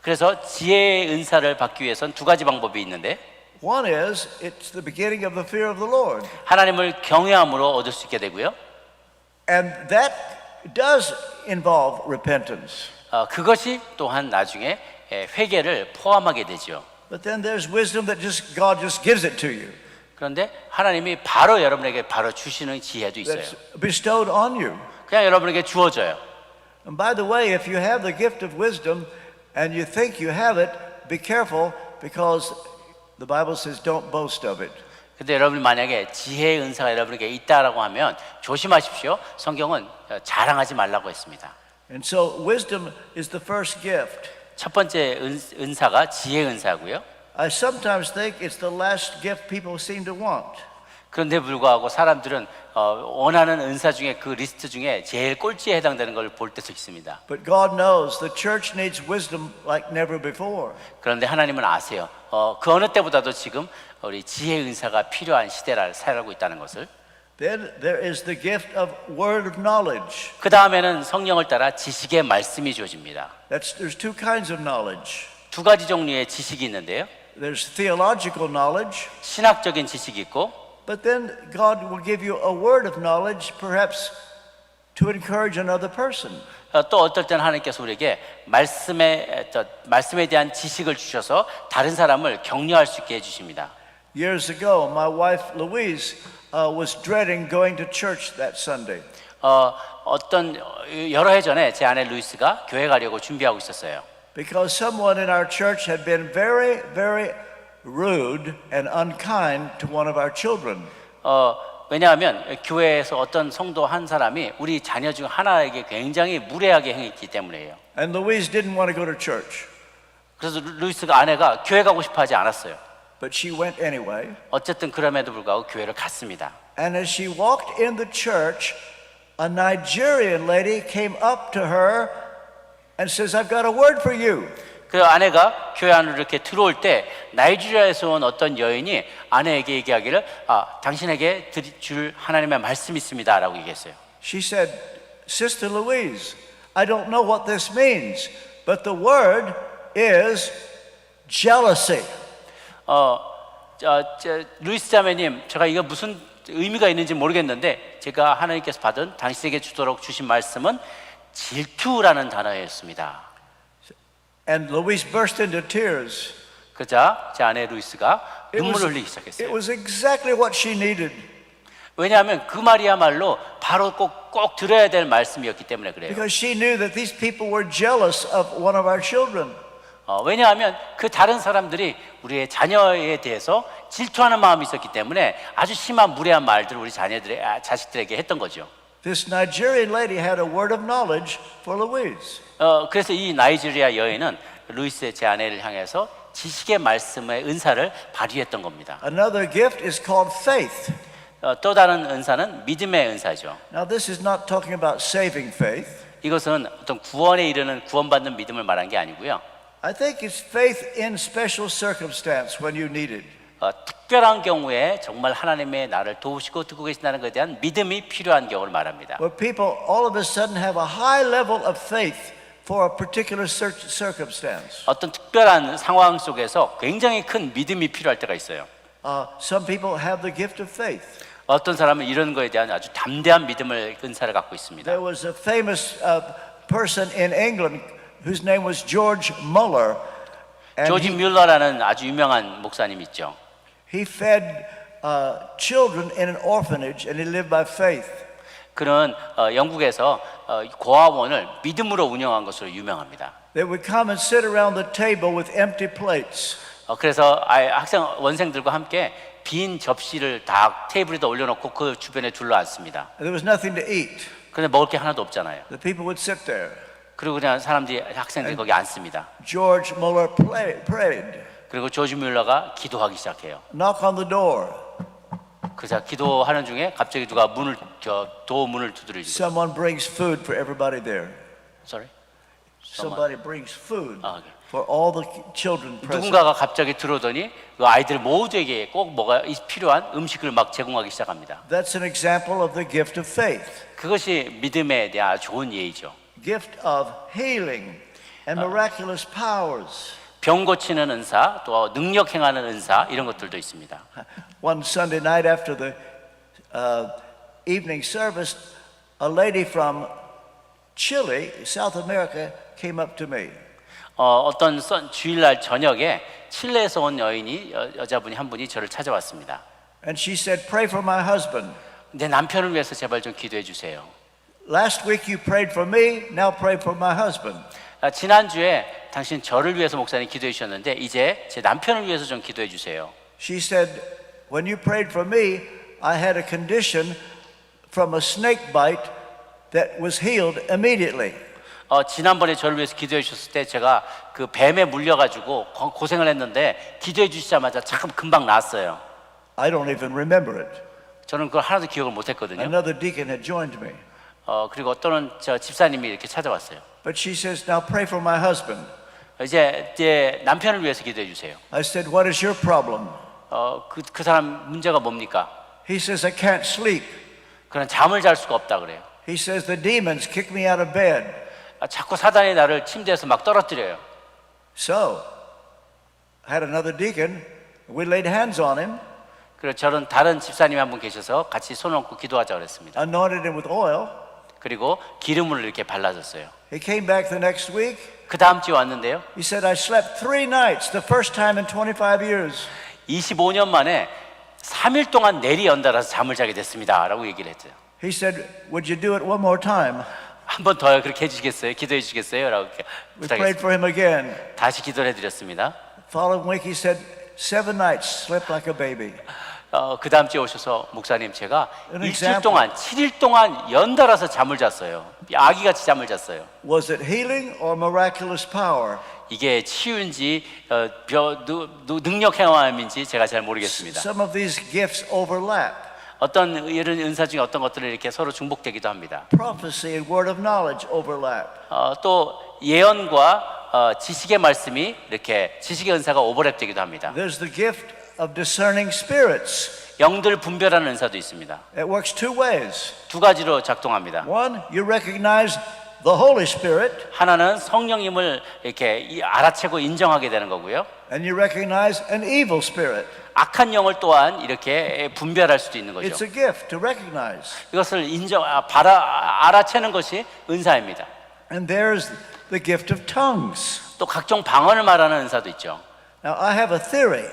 그래서 지혜의 은사를 받기 위해선 두 가지 방법이 있는데 One is it's the beginning of the fear of the Lord. 하나님을 경외함으로 얻을 수 있게 되고요. And that does involve repentance. 그것이 또한 나중에 회개를 포함하게 되죠. But then there's wisdom that God just gives it to you. 그런데 하나님이 바로 여러분에게 바로 주시는 지혜도 있어요. That's bestowed on you. 그냥 여러분에게 주어져요. And by the way, if you have the gift of wisdom and you think you have it, be careful because the Bible says don't boast of it. 근데 여러분이 만약에 지혜의 은사가 여러분에게 있다라고 하면 조심하십시오. 성경은 자랑하지 말라고 했습니다. And so wisdom is the first gift. 첫 번째 은사가 지혜의 은사고요. I sometimes think it's the last gift people seem to want. 그런데 불구하고 사람들은 원하는 은사 중에 그 리스트 중에 제일 꼴찌에 해당되는 걸 볼 때도 있습니다. But God knows the church needs wisdom like never before. 그런데 하나님은 아세요. 그 어느 때보다도 지금 우리 지혜 은사가 필요한 시대를 살아가고 있다는 것을. Then there is the gift of word of knowledge. 그 다음에는 성령을 따라 지식의 말씀이 주어집니다. There's two kinds of knowledge. 두 가지 종류의 지식이 있는데요. There's theological knowledge, 신학적인 지식이 있고, but then God will give you a word of knowledge, perhaps to encourage another person. 또 어떨 때는 하나님께서 우리에게 말씀에 대한 지식을 주셔서 다른 사람을 격려할 수 있게 해주십니다. Years ago, my wife Louise was dreading going to church that Sunday. 어떤 여러 해 전에 제 아내 루이스가 교회 가려고 준비하고 있었어요. Because someone in our church had been very, very rude and unkind to one of our children. 왜냐하면 교회에서 어떤 성도 한 사람이 우리 자녀 중 하나에게 굉장히 무례하게 행했기 때문이에요. And Louise didn't want to go to church, 그래서 루이스가 아내가 교회 가고 싶어 하지 않았어요. but she went anyway. 어쨌든 그럼에도 불구하고 교회를 갔습니다. And as she walked in the church, a Nigerian lady came up to her and says, "I've got a word for you." 그 아내가 교회 안으로 이렇게 들어올 때 나이지리아에서 온 어떤 여인이 아내에게 얘기하기를 당신에게 줄 하나님의 말씀이 있습니다라고 얘기했어요. She said, "Sister Louise, I don't know what this means, but the word is jealousy." 루이스 자매님, 제가 이거 무슨 의미가 있는지 모르겠는데 제가 하나님께서 받은 당신에게 주신 말씀은 질투라는 단어였습니다. And Louise burst into tears. 그자 제 아내 루이스가 눈물을 흘리기 It 시작했어요. was exactly what she needed. 왜냐하면 그 말이야말로 바로 꼭 들어야 될 말씀이었기 때문에 그래요. Because she knew that these people were jealous of one of our children. 왜냐하면 그 다른 사람들이 우리의 자녀에 대해서 질투하는 마음이 있었기 때문에 아주 심한 무례한 말들을 우리 자식들에게 했던 거죠. This Nigerian lady had a word of knowledge for Louise. 그래서 이 나이지리아 여인은 루이스의 제 아내를 향해서 지식의 말씀의 은사를 발휘했던 겁니다. Another gift is called faith. 또 다른 은사는 믿음의 은사죠. Now this is not talking about saving faith. 이것은 어떤 구원에 이르는 구원받는 믿음을 말한 게 아니고요. I think it's faith in special circumstance when you need it. 특별한 경우에 정말 하나님의 나를 도우시고 듣고 계신다는 것에 대한 믿음이 필요한 경우를 말합니다. Where people all of a sudden have a high level of faith for a particular circumstance. 어떤 특별한 상황 속에서 굉장히 큰 믿음이 필요할 때가 있어요. Some people have the gift of faith. 어떤 사람은 이런 거에 대한 아주 담대한 믿음을 은사를 갖고 있습니다. There was a famous person in England whose name was George Muller. And 조지 뮬러라는 아주 유명한 목사님 있죠. he fed children in an orphanage and he lived by faith. 그는 영국에서 고아원을 믿음으로 운영한 것으로 유명합니다. They would come and sit around the table with empty plates. 그래서 원생들과 함께 빈 접시를 다 테이블에다 올려놓고 그 주변에 둘러앉습니다. There was nothing to eat. 그런데 먹을 게 하나도 없잖아요. The people would sit there. 그리고 그냥 학생들이 거기 앉습니다. George Muller prayed. 그리고 조지 뮬러가 기도하기 시작해요. Knock on the door. 그래서 기도하는 중에 갑자기 누가 도 문을 두드리죠. Someone brings food for everybody there. Sorry? Somebody brings food okay. for all the children present. 누군가가 갑자기 들어오더니 그 아이들 모두에게 꼭 뭐가 필요한 음식을 막 제공하기 시작합니다. That's an example of the gift of faith. 그것이 믿음에 대한 좋은 예의죠. Gift of healing and miraculous powers. 병 고치는 은사, 또 능력 행하는 은사 이런 것들도 있습니다. One Sunday night after the evening service, a lady from Chile, South America, came up to me. 어떤 주일날 저녁에 칠레에서 온 여자분이 한 분이 저를 찾아왔습니다. And she said, "Pray for my husband. 내 남편을 위해서 제발 좀 기도해 주세요. Last week you prayed for me, now pray for my husband." 지난주에 당신 저를 위해서 목사님 기도해 주셨는데 이제 제 남편을 위해서 좀 기도해 주세요. She said, "When you prayed for me, I had a condition from a snake bite that was healed immediately." 지난번에 저를 위해서 기도해 주셨을 때 제가 그 뱀에 물려가지고 고생을 했는데 기도해 주시자마자 참 금방 나았어요. I don't even remember it. 저는 그걸 하나도 기억을 못했거든요. Another deacon had joined me. 그리고 어떤 저 집사님이 이렇게 찾아왔어요. But she says, now pray for my husband. 이제 남편을 위해서 기도해 주세요. I said, what is your problem? 그 사람 문제가 뭡니까? He says, I can't sleep. 그런 잠을 잘 수가 없다 그래요. He says, the demons kick me out of bed. 자꾸 사단이 나를 침대에서 막 떨어뜨려요. So, I had another deacon. We laid hands on him, 그래서 저는 다른 집사님 한 분 계셔서 같이 손 얹고 기도하자 그랬습니다. anointed him with oil. 그리고 기름을 이렇게 발라줬어요. He came back the next week. 그 다음 주에 왔는데요. He said, I slept 3 nights, the first time in 25 years. 25년 만에 3일 동안 내리 연달아서 잠을 자게 됐습니다. 라고 얘기를 했어요. He said, would you do it one more time? 한 번 더 그렇게 해주시겠어요? 기도해 주시겠어요? 라고 이렇게 We prayed for him again. 다시 기도를 해드렸습니다. Following week, he said, 7 nights, slept like a baby. 그 다음 주에 오셔서 목사님 제가 An 일주일 example. 동안 7일 동안 연달아서 잠을 잤어요. 아기같이 잠을 잤어요. Was it healing or miraculous power? 이게 치유인지 능력 행함인지 제가 잘 모르겠습니다. Some of these gifts overlap. 어떤 이런 은사 중에 어떤 것들을 이렇게 서로 중복되기도 합니다. Prophecy and word of knowledge overlap. 또 예언과 지식의 말씀이 이렇게 지식의 은사가 오버랩되기도 합니다. There's the gift of discerning spirits. 영들 분별하는 은사도 있습니다. It works 2 ways. 두 가지로 작동합니다. One, you recognize the Holy Spirit, 하나는 성령님을 이렇게 알아채고 인정하게 되는 거고요. and you recognize an evil spirit. 악한 영을 또한 이렇게 분별할 수도 있는 거죠. It's a gift to recognize. 이것을 알아채는 것이 은사입니다. And there's the gift of tongues. 또 각종 방언을 말하는 은사도 있죠. Now, I have a theory.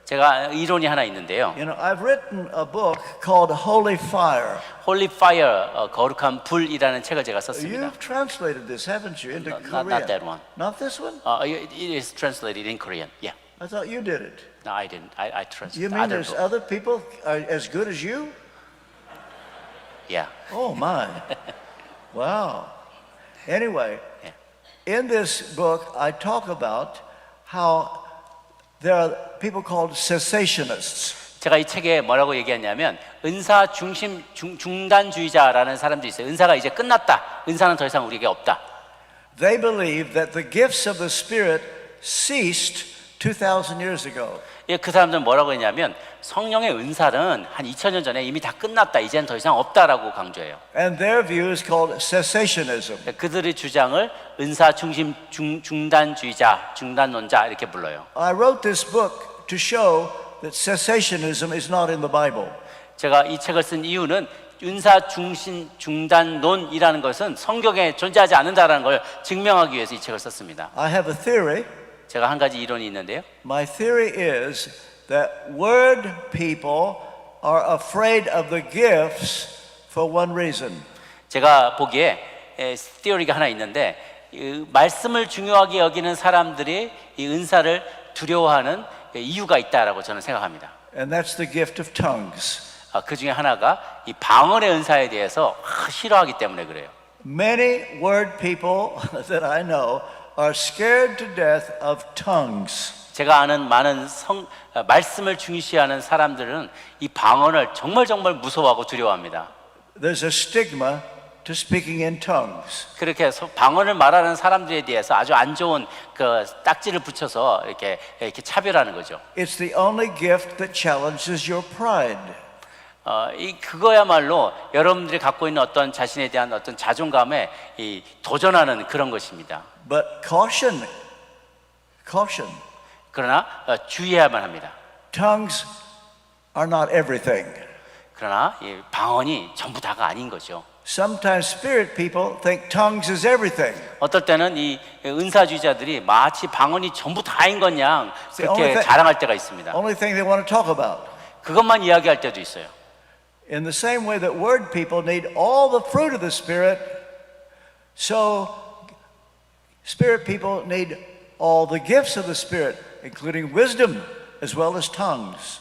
제가 이론이 하나 있는데요. You know, I've written a book called Holy Fire. Holy Fire, 거룩한 불이라는 책을 제가 썼습니다. You've translated this, haven't you, into Korean? Not that one. Not this one? It is translated in Korean. Yeah. I thought you did it. No, I didn't. I You translated mean other there's book. other people as good as you? Yeah. Oh, my. Wow. Anyway, in this book, I talk about how there are people called cessationists. 제가 이 책에 뭐라고 얘기했냐면 은사 중심 중단주의자라는 사람들이 있어요. 은사가 이제 끝났다. 은사는 더 이상 우리에게 없다. They believe that the gifts of the Spirit ceased 2,000 years ago. 그 사람들은 뭐라고 했냐면 성령의 은사는 한 2000년 전에 이미 다 끝났다. 이제는 더 이상 없다라고 강조해요. And their view is called cessationism. 그들의 주장을 은사 중심 중단주의자, 중단론자 이렇게 불러요. I wrote this book to show that cessationism is not in the Bible. 제가 이 책을 쓴 이유는 은사 중심 중단론이라는 것은 성경에 존재하지 않는다라는 걸 증명하기 위해서 이 책을 썼습니다. I have a theory. 제가 한 가지 이론이 있는데요. My theory is that word people are afraid of the gifts for one reason. 제가 보기에 티어리가 하나 있는데 말씀을 중요하게 여기는 사람들이 이 은사를 두려워하는 이유가 있다라고 저는 생각합니다. And that's the gift of tongues. 그 중에 하나가 이 방언의 은사에 대해서 싫어하기 때문에 그래요. Many word people that I know are scared to death of tongues. 제가 아는 많은 말씀을 중시하는 사람들은 이 방언을 정말 무서워하고 두려워합니다. There's a stigma to speaking in tongues. 그렇게 해서 방언을 말하는 사람들에 대해서 아주 안 좋은 그 딱지를 붙여서 이렇게 차별하는 거죠. It's the only gift that challenges your pride. 그거야말로 여러분들이 갖고 있는 어떤 자신에 대한 어떤 자존감에 도전하는 그런 것입니다. But caution. 그러나 주의해야만 합니다. Tongues are not everything. 그러나 이 방언이 전부 다가 아닌 거죠. Sometimes spirit people think tongues is everything. 어떨 때는 이 은사주의자들이 마치 방언이 전부 다인 것 양 그렇게 자랑할 때가 있습니다. Only thing they want to talk about. 그것만 이야기할 때도 있어요. In the same way that word people need all the fruit of the Spirit, so spirit people need all the gifts of the Spirit, including wisdom as well as tongues.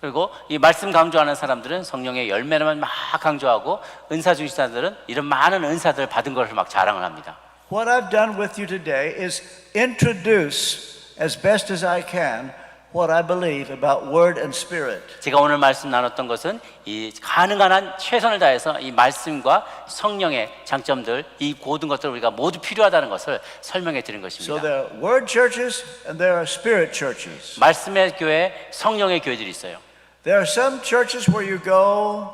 그리고 이 말씀 강조하는 사람들은 성령의 열매만 막 강조하고 은사주의자들은 이런 많은 은사들을 받은 것을 막 자랑을 합니다. What I've done with you today is introduce as best as I can what I believe about Word and Spirit. 제가 오늘 말씀 나눴던 것은 이 가능한 한 최선을 다해서 이 말씀과 성령의 장점들, 이 모든 것들을 우리가 모두 필요하다는 것을 설명해 드린 So 것입니다. there are Word churches and there are Spirit churches. 말씀의 교회, 성령의 교회들이 있어요. There are some churches where you go,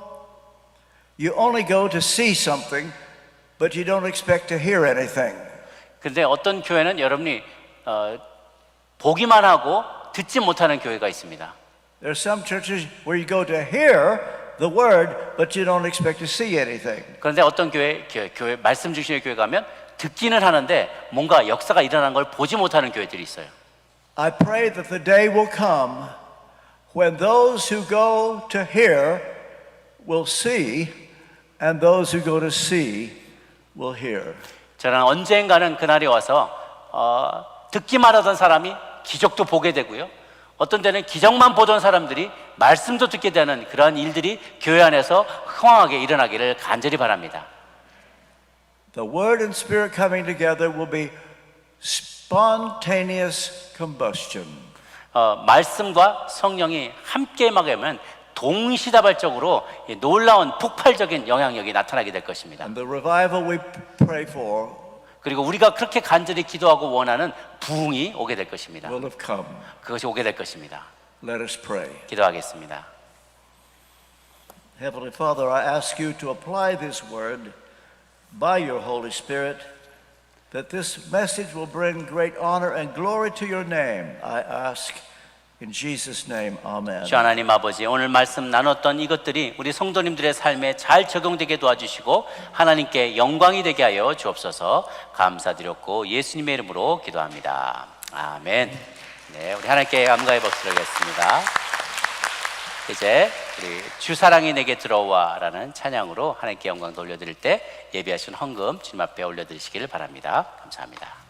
you only go to see something, but you don't expect to hear anything. 그런데 어떤 교회는 여러분이 보기만 하고 듣지 못하는 교회가 있습니다. There are some churches where you go to hear the word, but you don't expect to see anything. 그런데 어떤 교회 말씀 중심의 교회 가면 듣기는 하는데 뭔가 역사가 일어난 걸 보지 못하는 교회들이 있어요. I pray that the day will come when those who go to hear will see, and those who go to see will hear. 저는 언젠가는 그날이 와서 듣기만 하던 사람이 기적도 보게 되고요. 어떤 때는 기적만 보던 사람들이 말씀도 듣게 되는 그러한 일들이 교회 안에서 흥황하게 일어나기를 간절히 바랍니다. The Word and Spirit coming together will be spontaneous combustion. 말씀과 성령이 함께 막으면 동시다발적으로 놀라운 폭발적인 영향력이 나타나게 될 것입니다. And the revival we pray for 그리고 우리가 그렇게 간절히 기도하고 원하는 부흥이 오게 될 것입니다. will have come. 그것이 오게 될 것입니다. Let us pray. 기도하겠습니다. Heavenly Father, I ask you to apply this word by your Holy Spirit, that this message will bring great honor and glory to your name. I ask in Jesus' name, amen. 주 하나님 아버지, 오늘 말씀 나눴던 이것들이 우리 성도님들의 삶에 잘 적용되게 도와주시고 하나님께 영광이 되게 하여 주옵소서. 감사드렸고 예수님의 이름으로 기도합니다. 아멘. 네, 우리 하나님께 감사의 박수를 드리겠습니다. 이제 우리 주 사랑이 내게 들어와라는 찬양으로 하나님께 영광 돌려드릴 때 예비하신 헌금 주님 앞에 올려드리시기를 바랍니다. 감사합니다.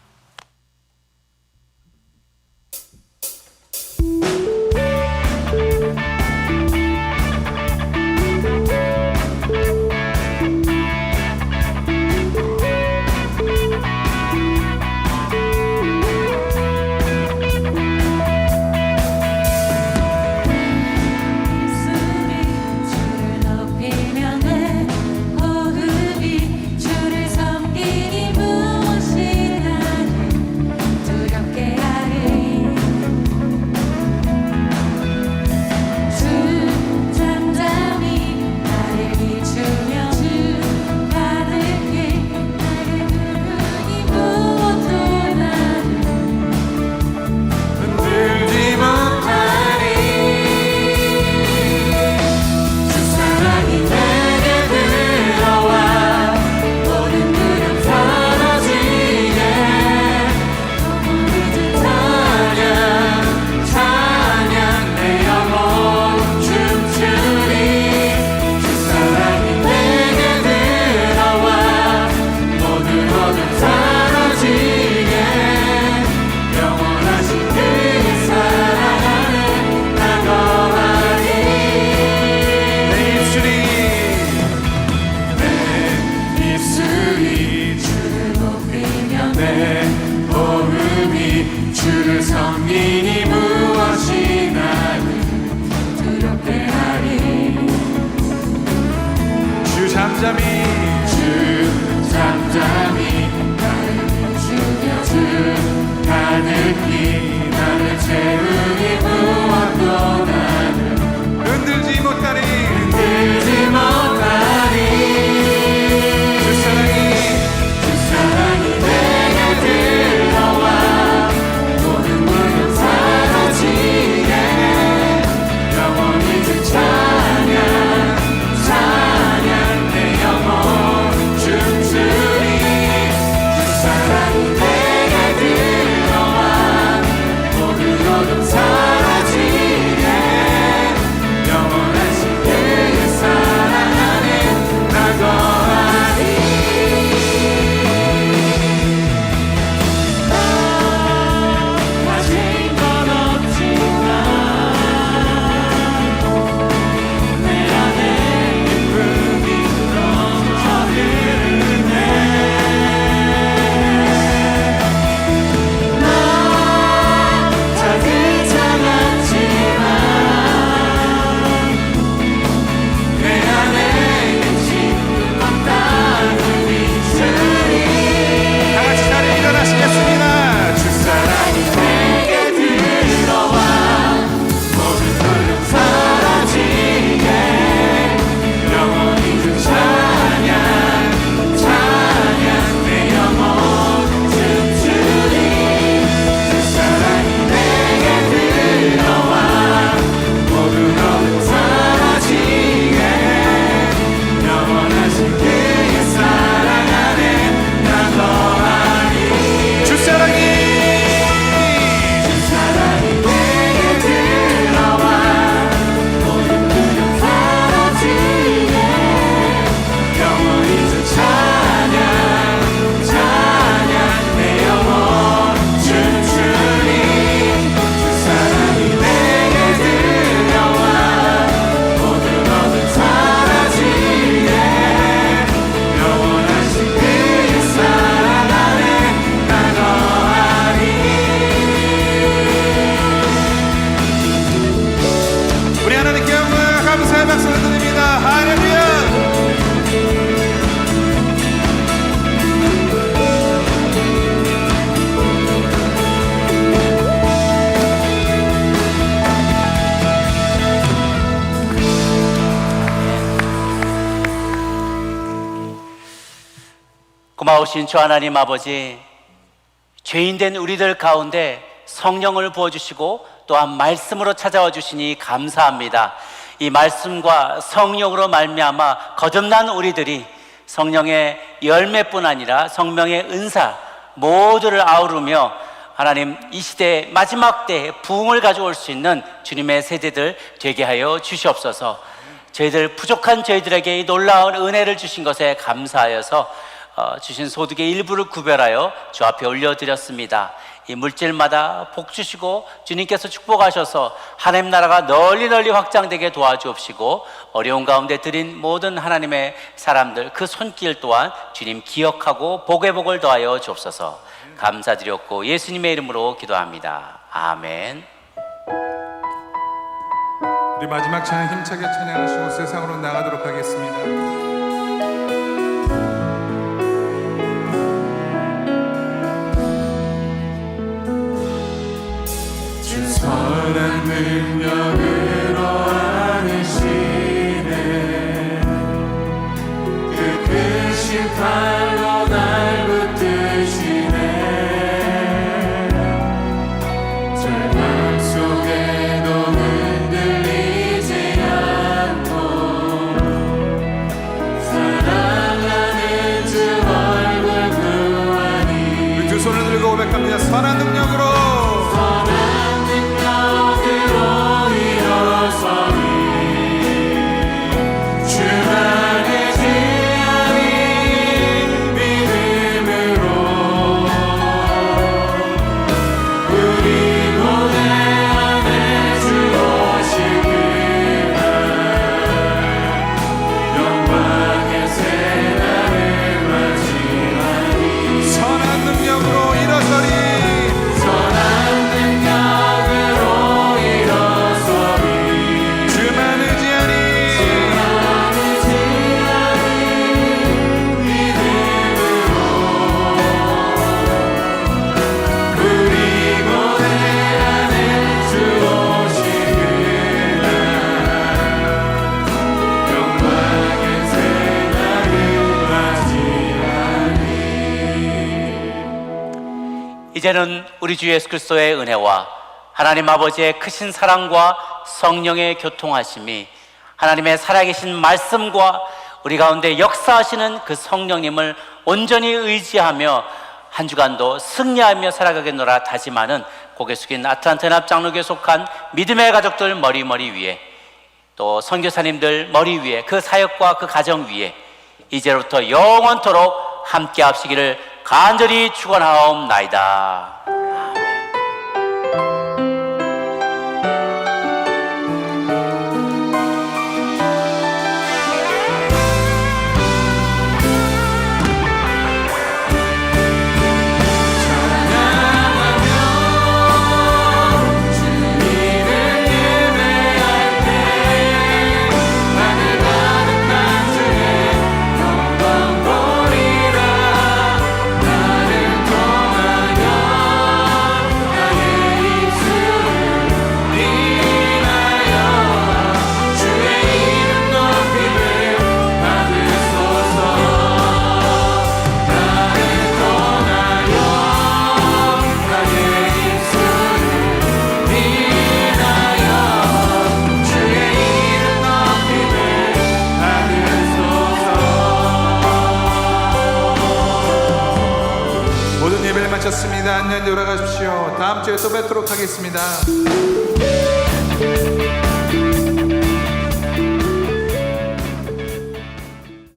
고마우신 주 하나님 아버지, 죄인된 우리들 가운데 성령을 부어주시고 또한 말씀으로 찾아와 주시니 감사합니다. 이 말씀과 성령으로 말미암아 거듭난 우리들이 성령의 열매뿐 아니라 성령의 은사 모두를 아우르며 하나님 이 시대의 마지막 때에 부흥을 가져올 수 있는 주님의 세대들 되게 하여 주시옵소서. 저희들 부족한 저희들에게 이 놀라운 은혜를 주신 것에 감사하여서 주신 소득의 일부를 구별하여 주 앞에 올려드렸습니다. 이 물질마다 복 주시고 주님께서 축복하셔서 하나님 나라가 널리 확장되게 도와주옵시고 어려운 가운데 드린 모든 하나님의 사람들 그 손길 또한 주님 기억하고 복의 복을 더하여 주옵소서. 감사드렸고 예수님의 이름으로 기도합니다. 아멘. 우리 마지막 찬양 힘차게 찬양하시고 세상으로 나가도록 하겠습니다. 선한 능력으로 안으시네 그 크신 팔로 날 붙드시네 절망 속에도 흔들리지 않고 사랑하는 주 얼굴 구하니 우리 두 손을 들고 고백합니다. 선한 능력으로 이제는 우리 주 예수 그리스도의 은혜와 하나님 아버지의 크신 사랑과 성령의 교통하심이 하나님의 살아계신 말씀과 우리 가운데 역사하시는 그 성령님을 온전히 의지하며 한 주간도 승리하며 살아가겠노라 다짐하는 고개 숙인 아틀란타 연합장로교에 속한 믿음의 가족들 머리 위에 또 선교사님들 머리 위에 그 사역과 그 가정 위에 이제부터 영원토록 함께 하시기를 간절히 축원하옵나이다. 마쳤습니다. 안녕히 돌아가십시오. 다음 주에 또 뵙도록 하겠습니다.